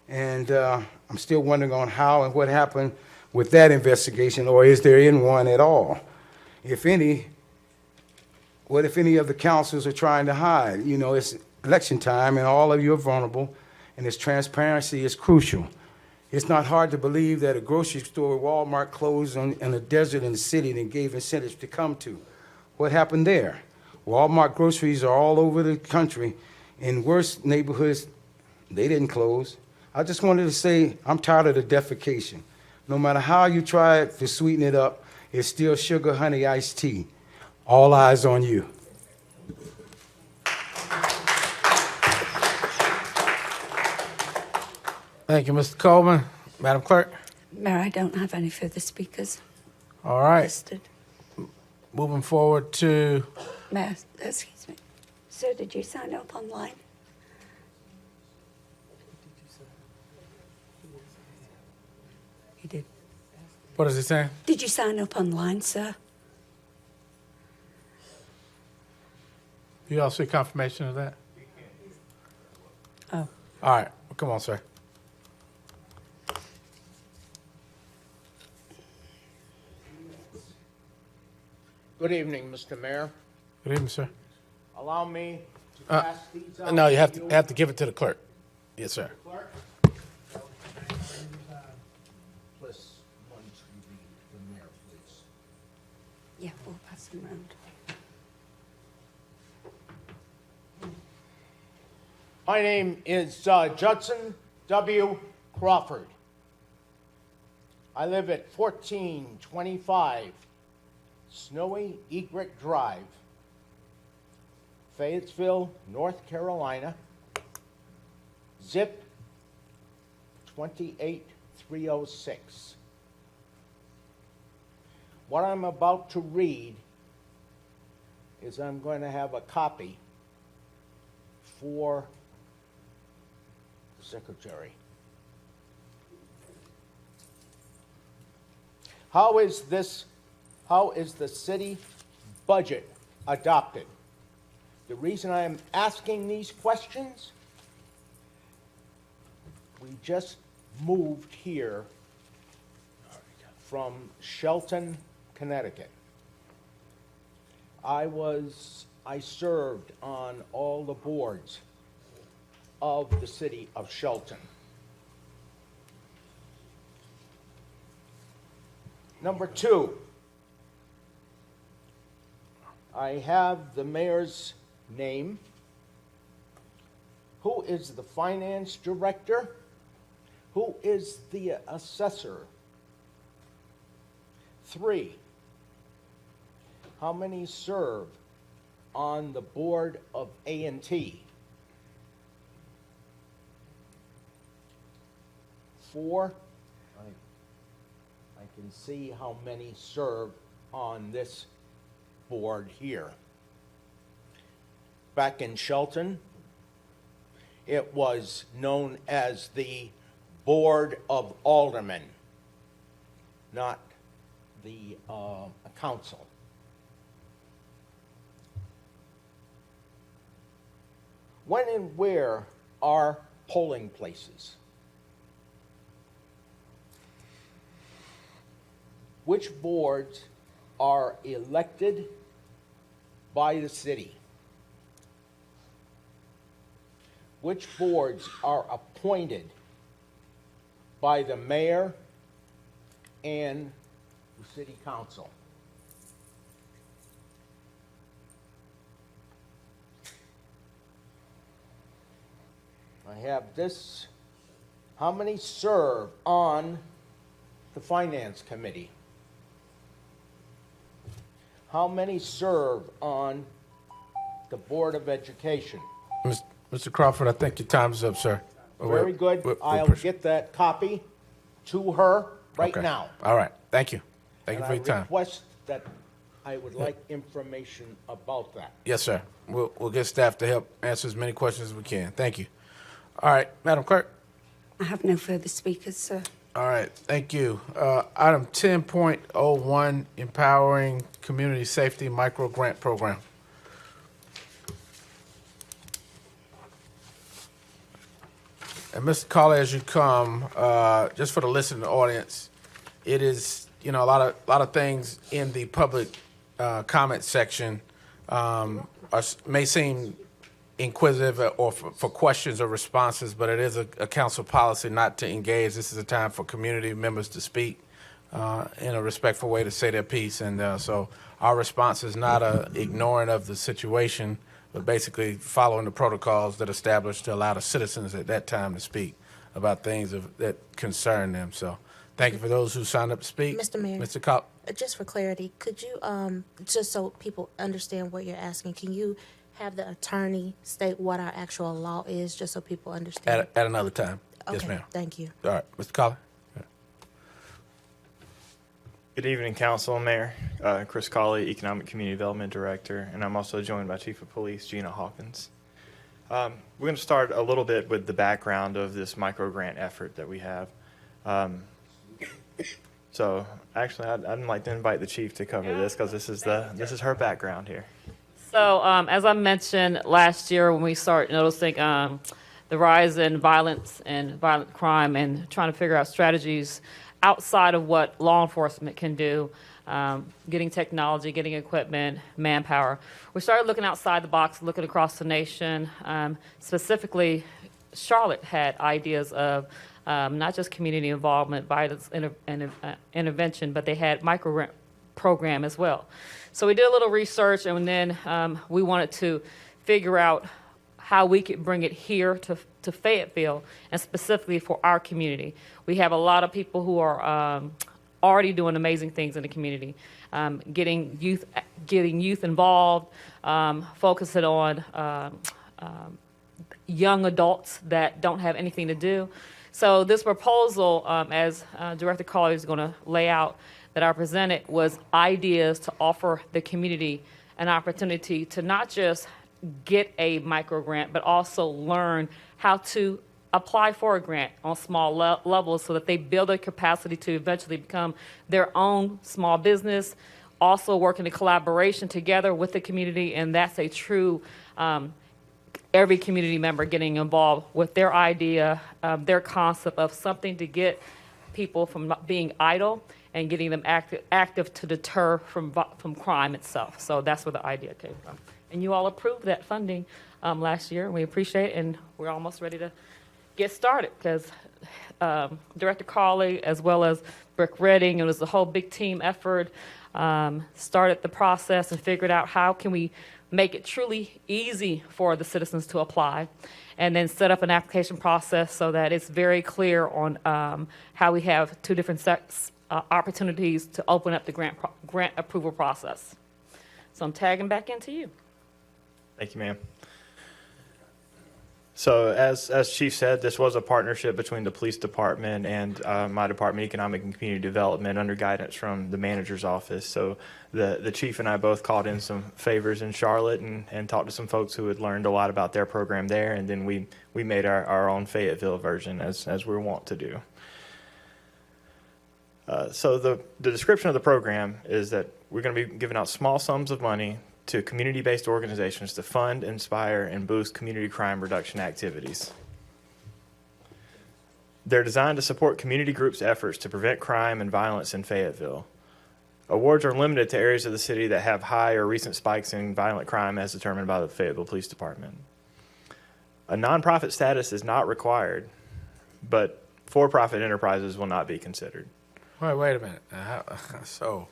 and I'm still wondering on how and what happened with that investigation, or is there in one at all? If any, what if any of the councils are trying to hide? You know, it's election time and all of you are vulnerable, and this transparency is crucial. It's not hard to believe that a grocery store, Walmart, closed in a desert in the city and gave incentives to come to. What happened there? Walmart groceries are all over the country. In worse neighborhoods, they didn't close. I just wanted to say I'm tired of the defecation. No matter how you try it to sweeten it up, it's still sugar, honey, iced tea. All eyes on you.
Thank you, Mr. Coleman. Madam Clerk?
Mayor, I don't have any further speakers
All right.
listed.
Moving forward to,
Mayor, excuse me. Sir, did you sign up online? You did.
what is it saying?
Did you sign up online, sir?
You all see confirmation of that?
Oh.
All right, come on, sir.
Good evening, Mr. Mayor.
Good evening, sir.
Allow me to pass these out.
No, you have to give it to the clerk. Yes, sir.
Clerk. Plus one to the mayor, please.
Yeah, we'll pass them around.
My name is Judson W. Crawford. I live at 1425 Snowy Egret Drive, Fayetteville, North Carolina, zip 28306. What I'm about to read is I'm going to have a copy for the secretary. How is the city budget adopted? The reason I am asking these questions, we just moved here from Shelton, Connecticut. I served on all the boards of the city of Shelton. Number two, I have the mayor's name. Who is the finance director? Who is the assessor? 3, how many serve on the board of A&T? 4, I can see how many serve on this board here. Back in Shelton, it was known as the Board of Aldermen, not the council. When and where are polling places? Which boards are elected by the city? Which boards are appointed by the mayor and the city council? I have this. How many serve on the finance committee? How many serve on the Board of Education?
Mr. Crawford, I think your time's up, sir.
Very good. I'll get that copy to her right
Okay.
now.
All right, thank you. Thank you for your
And I
time.
request that I would like information about that.
Yes, sir. We'll get staff to help answer as many questions as we can. Thank you. All right, Madam Clerk.
I have no further speakers, sir.
All right, thank you. Item 10.01, Empowering Community Safety Micro Grant Program. And Mr. Colley, as you come, just for the listening audience, it is, a lot of things in the public comment section may seem inquisitive or for questions or responses, but it is a council policy not to engage. This is a time for community members to speak in a respectful way, to say their piece. And so our response is not a ignoring of the situation, but basically following the protocols that are established to allow the citizens at that time to speak about things that concern them. So thank you for those who signed up to speak.
Mr. Mayor.
Mr. Cobb.
Just for clarity, could you, just so people understand what you're asking, can you have the attorney state what our actual law is, just so people understand?
At another time.
Okay,
Yes, ma'am.
thank you.
All right, Mr. Collins.
Good evening, Council and Mayor. Chris Colley, Economic Community Development Director, and I'm also joined by Chief of Police Gina Hawkins. We're going to start a little bit with the background of this micro grant effort that we have. So actually, I'd like to invite the Chief to cover this because this is her background here.
So as I mentioned last year when we started noticing the rise in violence and violent crime and trying to figure out strategies outside of what law enforcement can do, getting technology, getting equipment, manpower. We started looking outside the box, looking across the nation. Specifically, Charlotte had ideas of not just community involvement, violence intervention, but they had micro-grant program as well. So we did a little research, and then we wanted to figure out how we could bring it here to Fayetteville, and specifically for our community. We have a lot of people who are already doing amazing things in the community, getting youth involved, focusing on young adults that don't have anything to do. So this proposal, as Director Colley is going to lay out, that I presented was ideas to offer the community an opportunity to not just get a micro grant, but also learn how to apply for a grant on small levels so that they build a capacity to eventually become their own small business, also working in collaboration together with the community. And that's a true, every community member getting involved with their idea, their concept of something to get people from being idle and getting them active to deter from crime itself. So that's where the idea came from. And you all approved that funding last year. We appreciate it, and we're almost ready to get started because Director Colley, as well as Brick Redding, it was a whole big team effort, started the process and figured out how can we make it truly easy for the citizens to apply, and then set up an application process so that it's very clear on how we have two different opportunities to open up the grant approval process. So I'm tagging back into you.
Thank you, ma'am. So as Chief said, this was a partnership between the police department and my department, Economic and Community Development, under guidance from the manager's office. So the chief and I both called in some favors in Charlotte and talked to some folks who had learned a lot about their program there, and then we made our own Fayetteville version as we want to do. So the description of the program is that we're going to be giving out small sums of money to community-based organizations to fund, inspire, and boost community crime reduction activities. They're designed to support community groups' efforts to prevent crime and violence in Fayetteville. Awards are limited to areas of the city that have high or recent spikes in violent crime as determined by the Fayetteville Police Department. A nonprofit status is not required, but for-profit enterprises will not be considered.
Wait a minute. So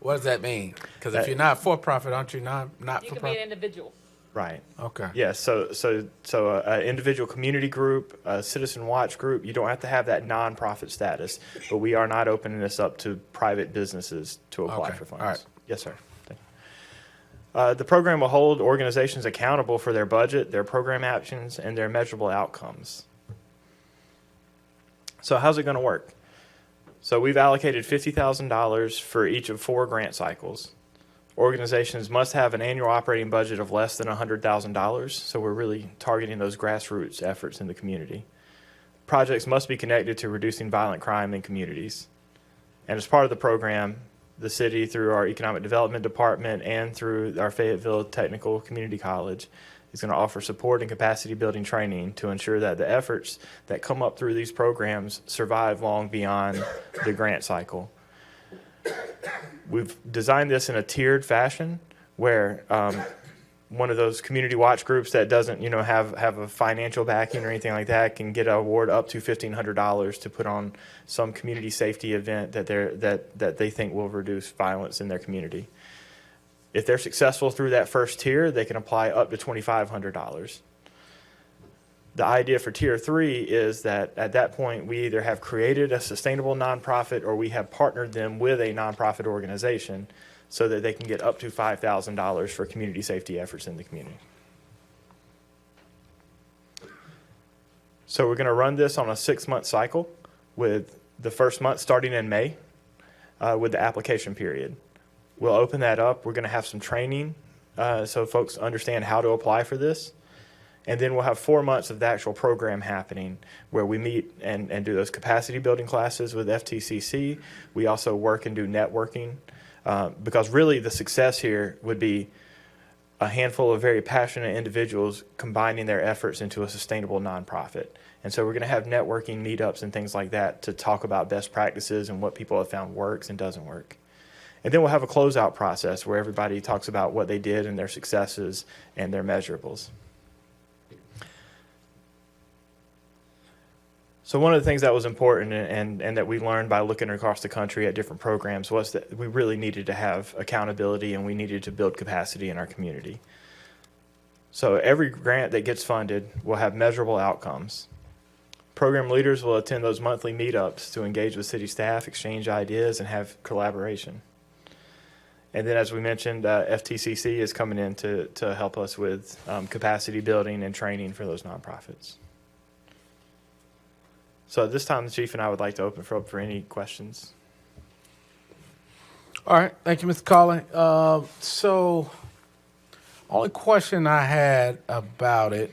what does that mean? Because if you're not for-profit, aren't you not
You can be
for-profit?
an individual.
Right.
Okay.
Yes. So an individual community group, a citizen watch group, you don't have to have that nonprofit status, but we are not opening this up to private businesses to apply
Okay.
for funds.
All right.
Yes, sir. Thank you. The program will hold organizations accountable for their budget, their program actions, and their measurable outcomes. So how's it going to work? So we've allocated $50,000 for each of 4 grant cycles. Organizations must have an annual operating budget of less than $100,000, so we're really targeting those grassroots efforts in the community. Projects must be connected to reducing violent crime in communities. And as part of the program, the city, through our Economic Development Department and through our Fayetteville Technical Community College, is going to offer support and capacity building training to ensure that the efforts that come up through these programs survive long beyond the grant cycle. We've designed this in a tiered fashion where one of those community watch groups that doesn't, have a financial backing or anything like that can get an award up to $1,500 to put on some community safety event that they think will reduce violence in their community. If they're successful through that first tier, they can apply up to $2,500. The idea for Tier 3 is that at that point, we either have created a sustainable nonprofit or we have partnered them with a nonprofit organization so that they can get up to $5,000 for community safety efforts in the community. So we're going to run this on a 6-month cycle, with the first month starting in May with the application period. We'll open that up. We're going to have some training so folks understand how to apply for this. And then we'll have 4 months of the actual program happening where we meet and do those capacity building classes with FTCC. We also work and do networking because really the success here would be a handful of very passionate individuals combining their efforts into a sustainable nonprofit. And so we're going to have networking meetups and things like that to talk about best practices and what people have found works and doesn't work. And then we'll have a closeout process where everybody talks about what they did and their successes and their measurables. So one of the things that was important and that we learned by looking across the country at different programs was that we really needed to have accountability and we needed to build capacity in our community. So every grant that gets funded will have measurable outcomes. Program leaders will attend those monthly meetups to engage with city staff, exchange ideas, and have collaboration. And then, as we mentioned, FTCC is coming in to help us with capacity building and training for those nonprofits. So at this time, the Chief and I would like to open up for any questions.
All right, thank you, Mr. Colley. So, only question I had about it,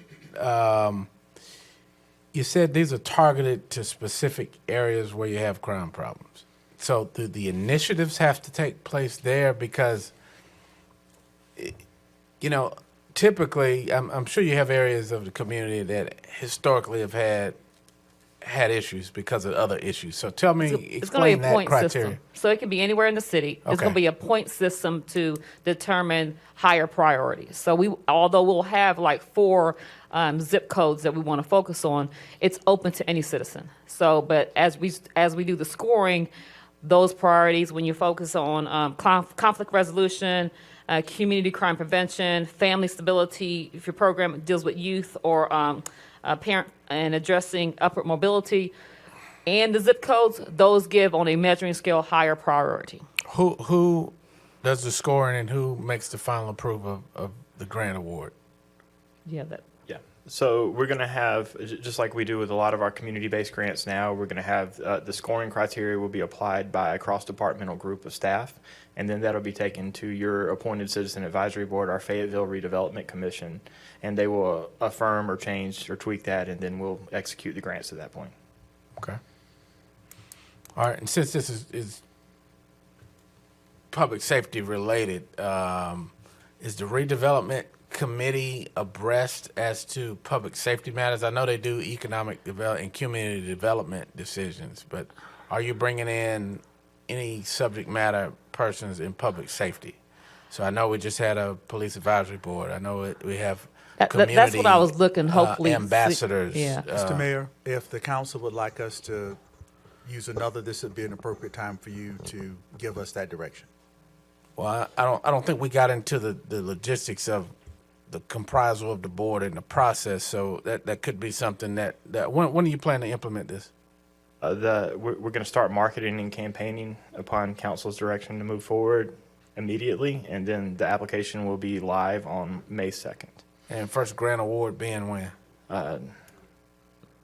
you said these are targeted to specific areas where you have crime problems. So, do the initiatives have to take place there? Because, typically, I'm sure you have areas of the community that historically have had issues because of other issues. So tell me,
It's going to
explain
be a
that
point
criteria.
system. So it can be anywhere in the city. It's
Okay.
going to be a point system to determine higher priorities. So although we'll have like 4 zip codes that we want to focus on, it's open to any citizen. So, but as we do the scoring, those priorities, when you focus on conflict resolution, community crime prevention, family stability, if your program deals with youth or parent and addressing upward mobility, and the zip codes, those give on a measuring scale higher priority.
Who does the scoring and who makes the final approval of the grant award?
Yeah,
So we're going to have, just like we do with a lot of our community-based grants now, we're going to have the scoring criteria will be applied by a cross-departmental group of staff, and then that'll be taken to your appointed citizen advisory board, our Fayetteville Redevelopment Commission, and they will affirm or change or tweak that, and then we'll execute the grants at that point.
Okay. All right, and since this is public safety related, is the redevelopment committee abreast as to public safety matters? I know they do economic development and community development decisions, but are you bringing in any subject matter persons in public safety? So I know we just had a police advisory board. I know we have community.
That's what I was looking. Hopefully,
ambassadors.
Yeah.
Mr. Mayor, if the council would like us to use another, this would be an appropriate time for you to give us that direction.
Well, I don't think we got into the logistics of the comprisal of the board and the process, so that could be something that when do you plan to implement this?
We're going to start marketing and campaigning upon council's direction to move forward immediately, and then the application will be live on May 2nd.
And first grant award being when?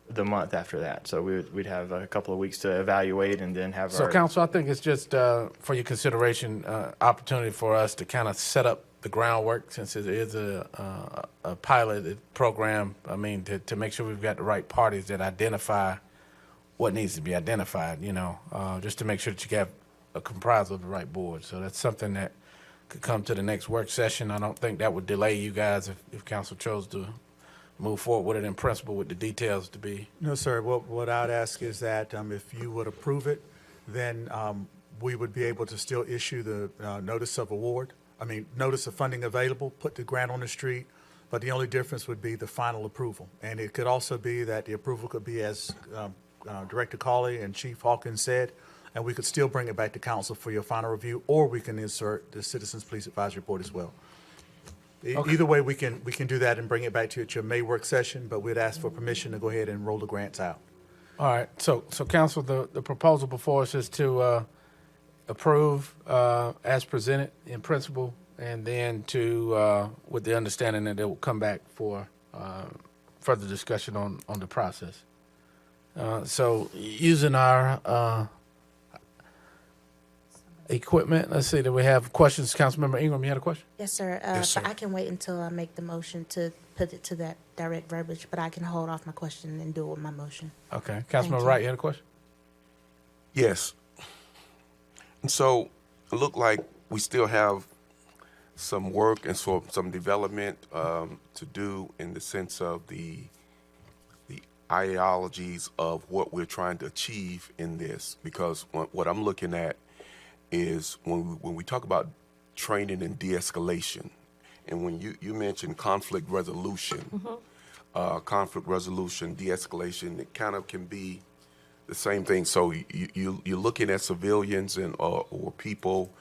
The month after that. So we'd have a couple of weeks to evaluate and then have
So,
our...
Council, I think it's just for your consideration, opportunity for us to kind of set up the groundwork, since it is a piloted program. I mean, to make sure we've got the right parties that identify what needs to be identified, just to make sure that you have a comprisal of the right board. So that's something that could come to the next work session. I don't think that would delay you guys if council chose to move forward with it in principle with the details to be.
No, sir. What I'd ask is that if you would approve it, then we would be able to still issue the notice of award notice of funding available, put the grant on the street, but the only difference would be the final approval. And it could also be that the approval could be, as Director Cawley and Chief Hawkins said, and we could still bring it back to council for your final review, or we can insert the Citizens Police Advisory Board as well.
Okay.
Either way, we can do that and bring it back to you at your May work session, but we'd ask for permission to go ahead and roll the grants out.
All right, so council, the proposal before us is to approve as presented in principle, and then to, with the understanding that it will come back for further discussion on the process. So using our equipment, let's see, do we have questions? Councilmember Ingram, you had a question?
Yes, sir.
Yes, sir.
But I can wait until I make the motion to put it to that direct verbiage, but I can hold off my question and do it with my motion.
Okay,
Thank
Councilmember
you.
Wright, you had a question?
Yes. And so it looked like we still have some work and some development to do in the sense of the ideologies of what we're trying to achieve in this. Because what I'm looking at is when we talk about training and de-escalation, and when you mentioned conflict resolution, de-escalation, it kind of can be the same thing. So you're looking at civilians and or people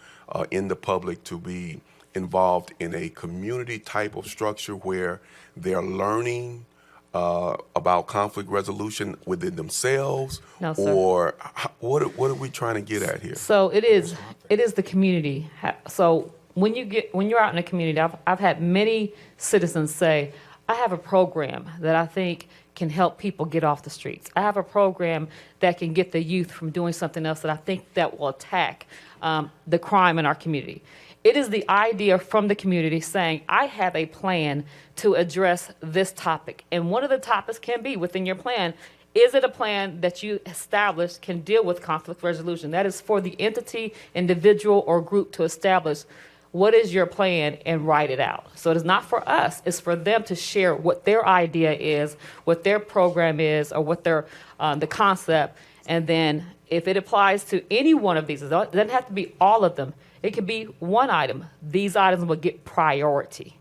in the public to be involved in a community type of structure where they're learning about conflict resolution within themselves.
No, sir.
Or what are we trying to get at here?
So it is the community. So when you're out in the community, I've had many citizens say, I have a program that I think can help people get off the streets. I have a program that can get the youth from doing something else that I think that will attack the crime in our community. It is the idea from the community saying, I have a plan to address this topic. And one of the topics can be within your plan, is it a plan that you established can deal with conflict resolution? That is for the entity, individual, or group to establish what is your plan and write it out. So it is not for us, it's for them to share what their idea is, what their program is, or what their the concept. And then if it applies to any one of these, it doesn't have to be all of them. It could be one item. These items will get priority.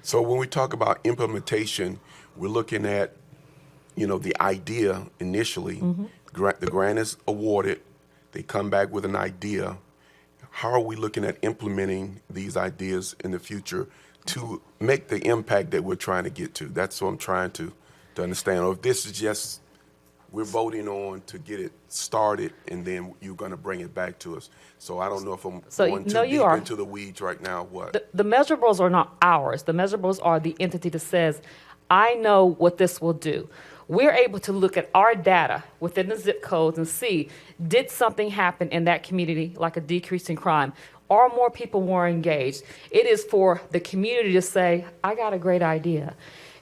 So when we talk about implementation, we're looking at, the idea initially. The grant is awarded. They come back with an idea. How are we looking at implementing these ideas in the future to make the impact that we're trying to get to? That's what I'm trying to understand. Or if this is just we're voting on to get it started, and then you're going to bring it back to us. So I don't know if I'm going too deep into the weeds right now. What?
The measurables are not ours. The measurables are the entity that says, I know what this will do. We're able to look at our data within the zip codes and see, did something happen in that community, like a decrease in crime? Are more people more engaged? It is for the community to say, I got a great idea.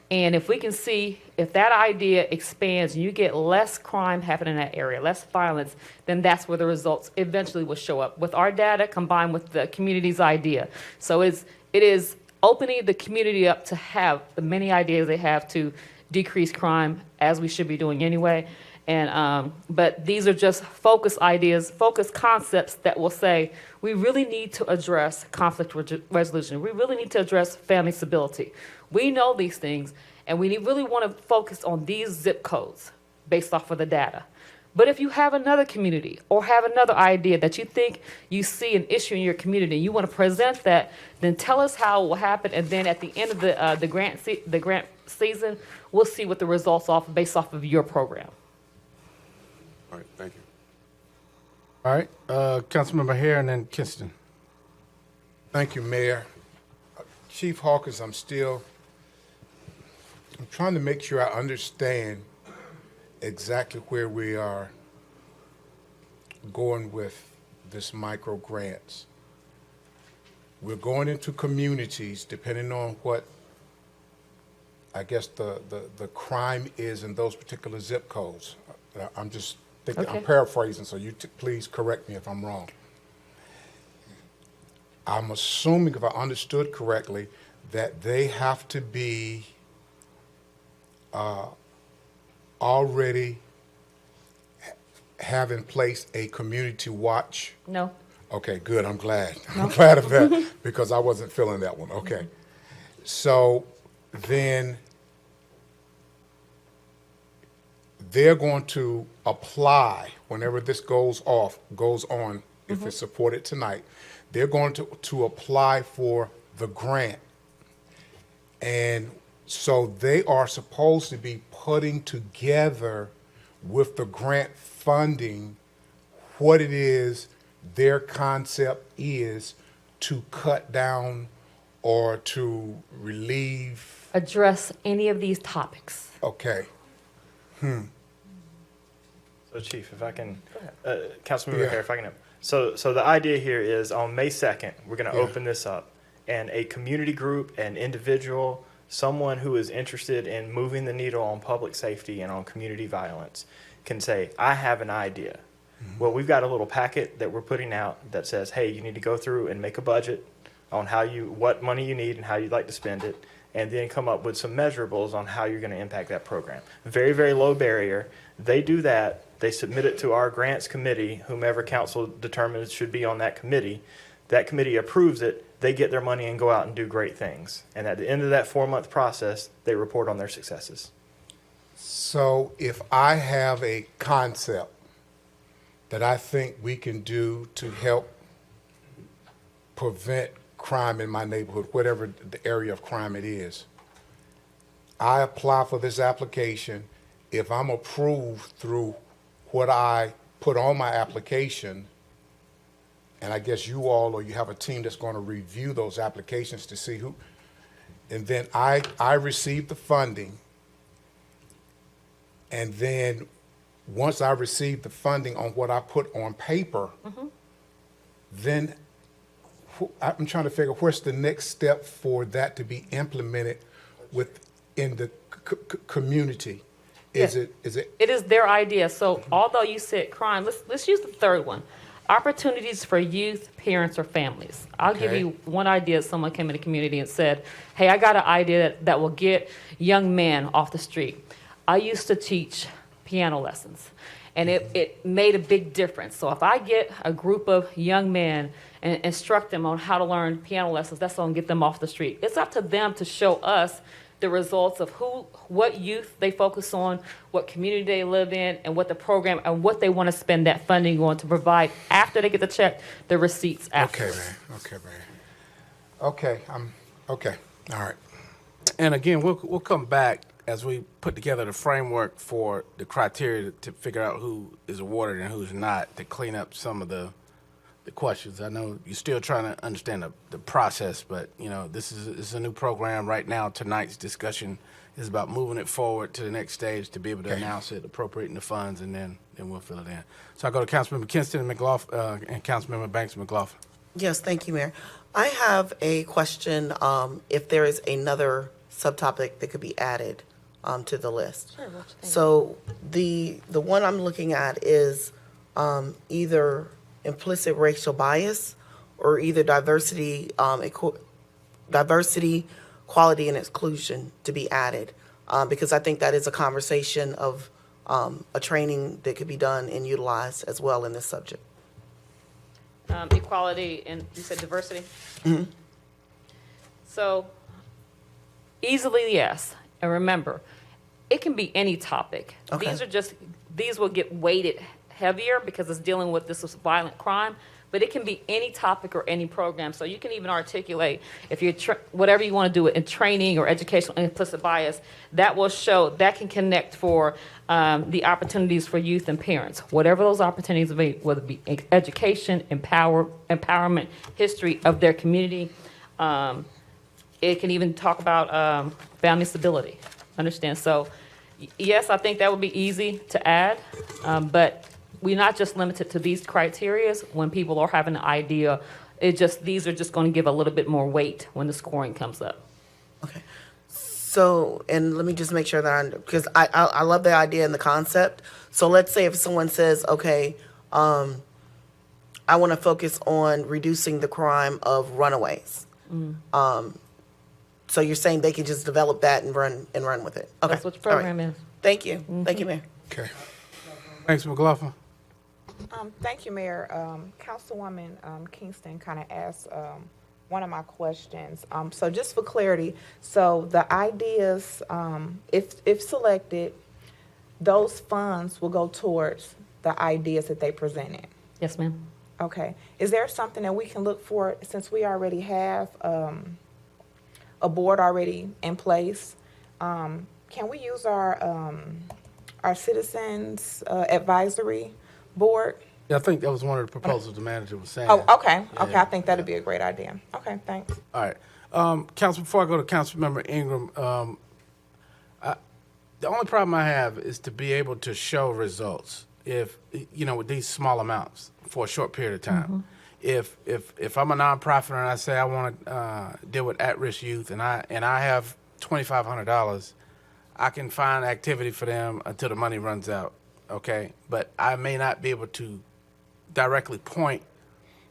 And if we can see if that idea expands and you get less crime happening in that area, less violence, then that's where the results eventually will show up with our data combined with the community's idea. So it is opening the community up to have the many ideas they have to decrease crime, as we should be doing anyway. And but these are just focused ideas, focused concepts that will say, we really need to address conflict resolution. We really need to address family stability. We know these things, and we really want to focus on these zip codes based off of the data. But if you have another community or have another idea that you think you see an issue in your community and you want to present that, then tell us how it will happen. And then at the end of the grant season, we'll see what the results are based off of your program.
All right, thank you.
All right, Councilmember Hare and then Kinston.
Thank you, Mayor. Chief Hawkins, I'm trying to make sure I understand exactly where we are going with this micro grants. We're going into communities depending on what I guess the crime is in those particular zip codes. I'm just thinking,
Okay.
I'm paraphrasing, so you please correct me if I'm wrong. I'm assuming, if I understood correctly, that they have to be already have in place a community watch.
No.
Okay, good. I'm glad. I'm glad of that because I wasn't feeling that one. Okay. So then they're going to apply whenever this goes on, if it's supported tonight, they're going to apply for the grant. And so they are supposed to be putting together with the grant funding what it is their concept is to cut down or to relieve.
Address any of these topics.
Okay.
So Chief, if I can, Councilmember Hare, if I can. So the idea here is on May 2nd, we're going to open this up, and a community group, an individual, someone who is interested in moving the needle on public safety and on community violence can say, I have an idea. Well, we've got a little packet that we're putting out that says, hey, you need to go through and make a budget on what money you need and how you'd like to spend it, and then come up with some measurables on how you're going to impact that program. Very, very low barrier. They do that. They submit it to our grants committee, whomever council determines should be on that committee. That committee approves it. They get their money and go out and do great things. And at the end of that 4-month process, they report on their successes.
So if I have a concept that I think we can do to help prevent crime in my neighborhood, whatever the area of crime it is, I apply for this application. If I'm approved through what I put on my application, and I guess you all or you have a team that's going to review those applications to see who, and then I receive the funding, and then once I receive the funding on what I put on paper, then I'm trying to figure what's the next step for that to be implemented within the community. Is it?
It is their idea. So although you said crime, let's use the third one. Opportunities for youth, parents, or families. I'll give you one idea. Someone came in the community and said, hey, I got an idea that will get young men off the street. I used to teach piano lessons, and it made a big difference. So if I get a group of young men and instruct them on how to learn piano lessons, that's going to get them off the street. It's up to them to show us the results of what youth they focus on, what community they live in, and what the program and what they want to spend that funding on to provide after they get the check, the receipts after.
Okay, man. Okay, okay. All right.
And again, we'll come back as we put together the framework for the criteria to figure out who is awarded and who's not, to clean up some of the questions. I know you're still trying to understand the process, but this is a new program right now. Tonight's discussion is about moving it forward to the next stage to be able to announce it, appropriating the funds, and then we'll fill it in. So I go to Councilmember Kinston and McLaughlin, and Councilmember Banks and McLaughlin.
Yes, thank you, Mayor. I have a question, if there is another subtopic that could be added to the list.
Sure, what you think?
So the one I'm looking at is either implicit racial bias or either diversity, quality, and exclusion to be added, because I think that is a conversation of a training that could be done and utilized as well in this subject.
Equality and you said diversity? So easily, yes. And remember, it can be any topic.
Okay.
These will get weighted heavier because it's dealing with this violent crime, but it can be any topic or any program. So you can even articulate if you're whatever you want to do it in training or educational implicit bias, that will show, that can connect for the opportunities for youth and parents. Whatever those opportunities may be, whether it be education, empowerment, history of their community. It can even talk about family stability. Understand? So yes, I think that would be easy to add, but we're not just limited to these criterias. When people are having an idea, these are just going to give a little bit more weight when the scoring comes up.
Okay. So, and let me just make sure that because I love the idea and the concept. So let's say if someone says, okay, I want to focus on reducing the crime of runaways. So you're saying they can just develop that and run with it? Okay.
That's what the program is.
Thank you. Thank you, Mayor.
Okay.
Thanks, McLaughlin.
Thank you, Mayor. Councilwoman Kingston kind of asked one of my questions. So just for clarity, so the ideas, if selected, those funds will go towards the ideas that they presented.
Yes, ma'am.
Okay. Is there something that we can look for, since we already have a board already in place? Can we use our citizens advisory board?
Yeah, I think that was one of the proposals the manager was saying.
Oh, okay. Okay,
Yeah,
I think that'd be a great idea. Okay, thanks.
All right. Council, before I go to Councilmember Ingram, the only problem I have is to be able to show results if, with these small amounts for a short period of time. If I'm a nonprofit and I say I want to deal with at-risk youth and I have $2,500, I can find activity for them until the money runs out, okay? But I may not be able to directly point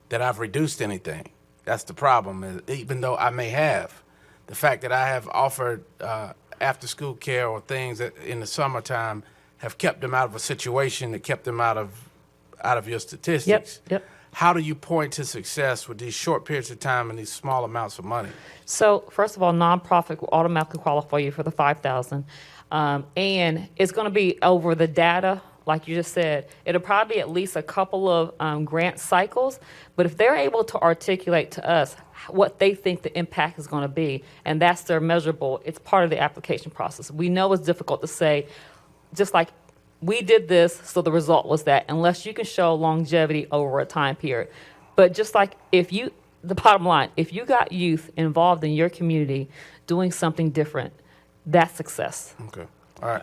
that I've reduced anything. That's the problem, is even though I may have. The fact that I have offered after-school care or things that in the summertime have kept them out of a situation that kept them out of your statistics.
Yep.
How do you point to success with these short periods of time and these small amounts of money?
So first of all, nonprofit will automatically qualify you for the $5,000, and it's going to be over the data, like you just said. It'll probably be at least a couple of grant cycles, but if they're able to articulate to us what they think the impact is going to be, and that's their measurable, it's part of the application process. We know it's difficult to say, just like we did this, so the result was that, unless you can show longevity over a time period. But just like the bottom line, if you got youth involved in your community doing something different, that's success.
Okay. All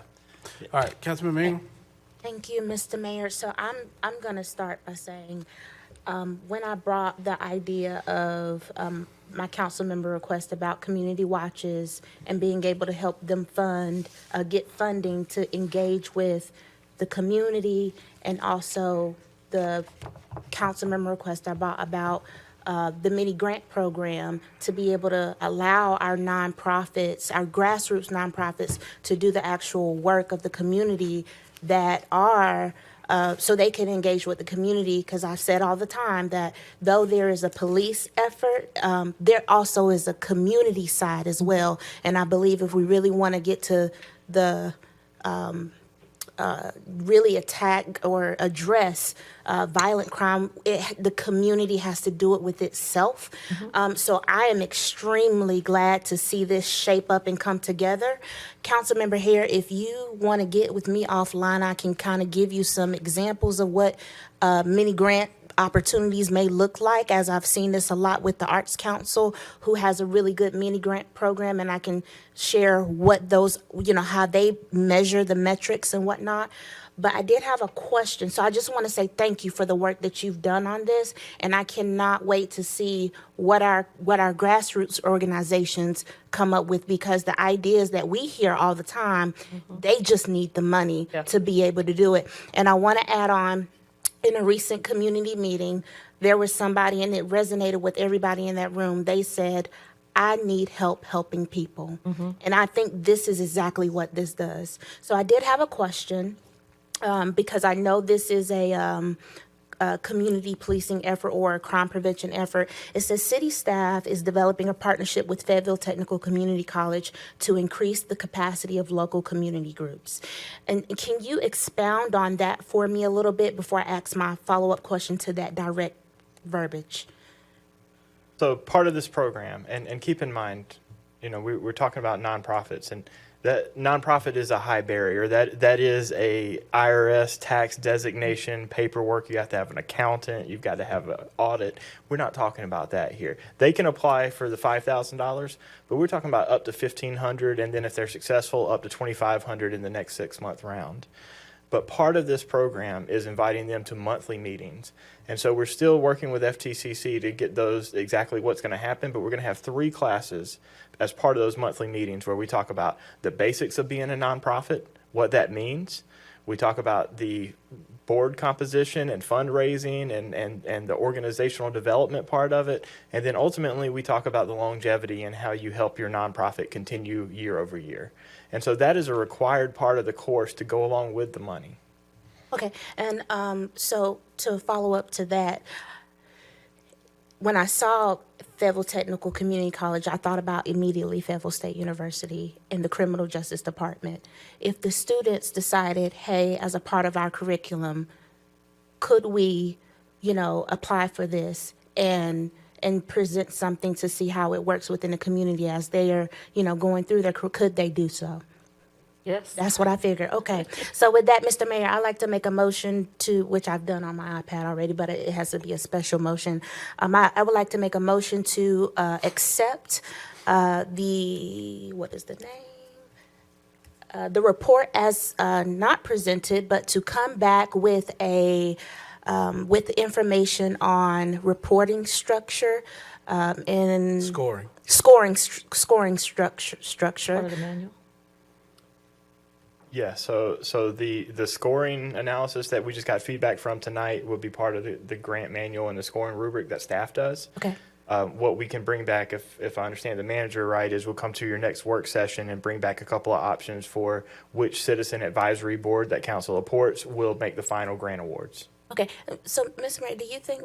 right. Councilman Ingram?
Thank you, Mr. Mayor. So I'm going to start by saying, when I brought the idea of my council member request about community watches and being able to help them get funding to engage with the community, and also the council member request I brought about the mini grant program to be able to allow our nonprofits, our grassroots nonprofits, to do the actual work of the community that are so they can engage with the community, because I've said all the time that though there is a police effort, there also is a community side as well. And I believe if we really want to get to the really attack or address violent crime, the community has to do it with itself. So I am extremely glad to see this shape up and come together. Councilmember Hare, if you want to get with me offline, I can kind of give you some examples of what mini grant opportunities may look like, as I've seen this a lot with the Arts Council, who has a really good mini grant program, and I can share what those, how they measure the metrics and whatnot. But I did have a question, so I just want to say thank you for the work that you've done on this, and I cannot wait to see what our grassroots organizations come up with, because the ideas that we hear all the time, they just need the money to be able to do it. And I want to add on, in a recent community meeting, there was somebody, and it resonated with everybody in that room. They said, I need help helping people. And I think this is exactly what this does. So I did have a question, because I know this is a community policing effort or a crime prevention effort. It says city staff is developing a partnership with Fayetteville Technical Community College to increase the capacity of local community groups. And can you expound on that for me a little bit before I ask my follow-up question to that direct verbiage?
So part of this program, and keep in mind, we're talking about nonprofits, and that nonprofit is a high barrier. That is a IRS tax designation, paperwork. You have to have an accountant. You've got to have an audit. We're not talking about that here. They can apply for the $5,000, but we're talking about up to $1,500, and then if they're successful, up to $2,500 in the next 6-month round. But part of this program is inviting them to monthly meetings. And so we're still working with FTCC to get those exactly what's going to happen, but we're going to have 3 classes as part of those monthly meetings where we talk about the basics of being a nonprofit, what that means. We talk about the board composition and fundraising and the organizational development part of it. And then ultimately we talk about the longevity and how you help your nonprofit continue year over year. And so that is a required part of the course to go along with the money.
Okay, and so to follow up to that, when I saw Fayetteville Technical Community College, I thought about immediately Fayetteville State University and the Criminal Justice Department. If the students decided, hey, as a part of our curriculum, could we, apply for this and present something to see how it works within the community as they are, going through their, could they do so?
Yes.
That's what I figured. Okay. So with that, Mr. Mayor, I'd like to make a motion to, which I've done on my iPad already, but it has to be a special motion. I would like to make a motion to accept what is the name? The report as not presented, but to come back with with information on reporting structure and scoring structure.
Part of the manual.
Yeah, so the scoring analysis that we just got feedback from tonight will be part of the grant manual and the scoring rubric that staff does.
Okay.
What we can bring back, if I understand the manager right, is we'll come to your next work session and bring back a couple of options for which citizen advisory board that council supports will make the final grant awards.
Okay. So, Mr. Mayor, do you think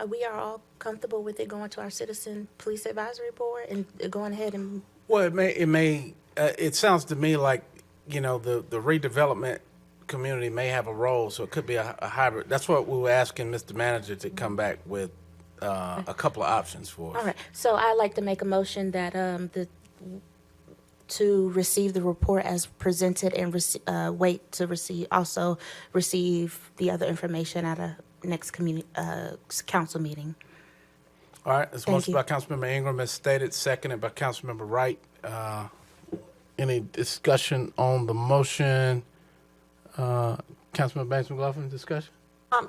we are all comfortable with it going to our Citizen Police Advisory Board and going ahead and?
Well, it sounds to me like, the redevelopment community may have a role, so it could be a hybrid. That's what we were asking Mr. Manager to come back with a couple of options for us.
All right. So I'd like to make a motion that to receive the report as presented and wait to receive the other information at a next council meeting.
All right. This
Thank
motion
you.
by Councilmember Ingram is stated, seconded by Councilmember Wright. Any discussion on the motion? Councilmember Banks McLaughlin, discussion?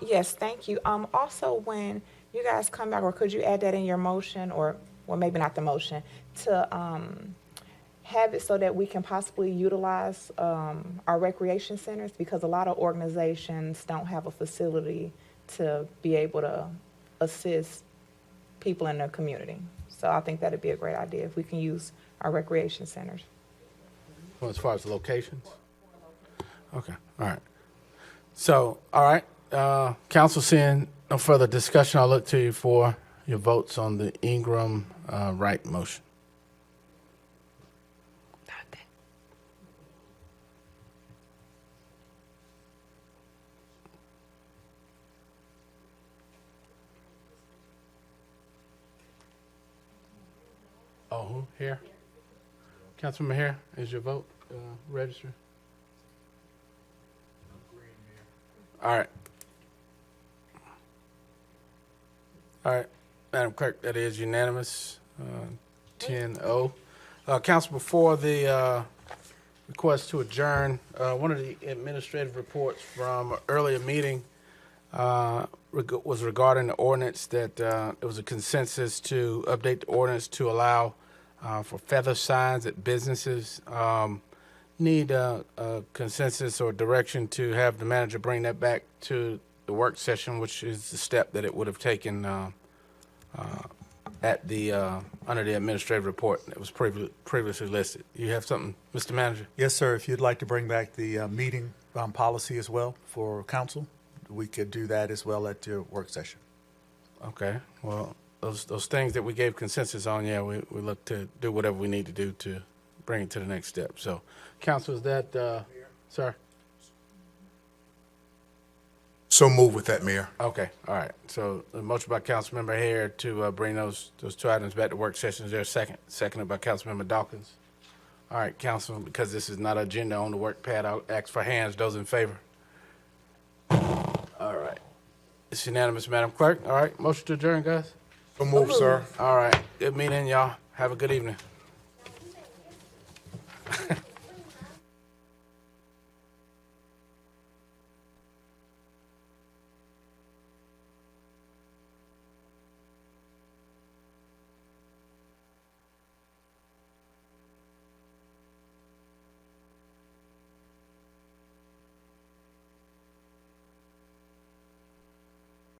Yes, thank you. Also, when you guys come back, or could you add that in your motion, or maybe not the motion, to have it so that we can possibly utilize our recreation centers, because a lot of organizations don't have a facility to be able to assist people in their community. So I think that'd be a great idea if we can use our recreation centers.
Well, as far as locations? Okay, all right. So, all right, council seeing no further discussion, I'll look to you for your votes on the Ingram Wright motion. Oh, who? Here? Councilman here, is your vote registered? All right. All right, Madam Clerk, that is unanimous, 10-0. Council, before the request to adjourn, one of the administrative reports from an earlier meeting was regarding the ordinance that it was a consensus to update the ordinance to allow for feather signs at businesses. Need a consensus or direction to have the manager bring that back to the work session, which is the step that it would have taken at the under the administrative report that was previously listed. You have something, Mr. Manager?
Yes, sir. If you'd like to bring back the meeting policy as well for council, we could do that as well at your work session.
Okay. Well, those things that we gave consensus on, yeah, we look to do whatever we need to do to bring it to the next step. So, council, is that, sir?
So move with that, Mayor.
Okay, all right. So the motion by Councilmember Hare to bring those two items back to work session. Is there a second? Seconded by Councilmember Dawkins. All right, Council, because this is not agenda on the work pad, I'll ask for hands. Those in favor? All right. It's unanimous, Madam Clerk. All right, motion to adjourn, guys.
So move, sir.
All right, good meeting, y'all. Have a good evening.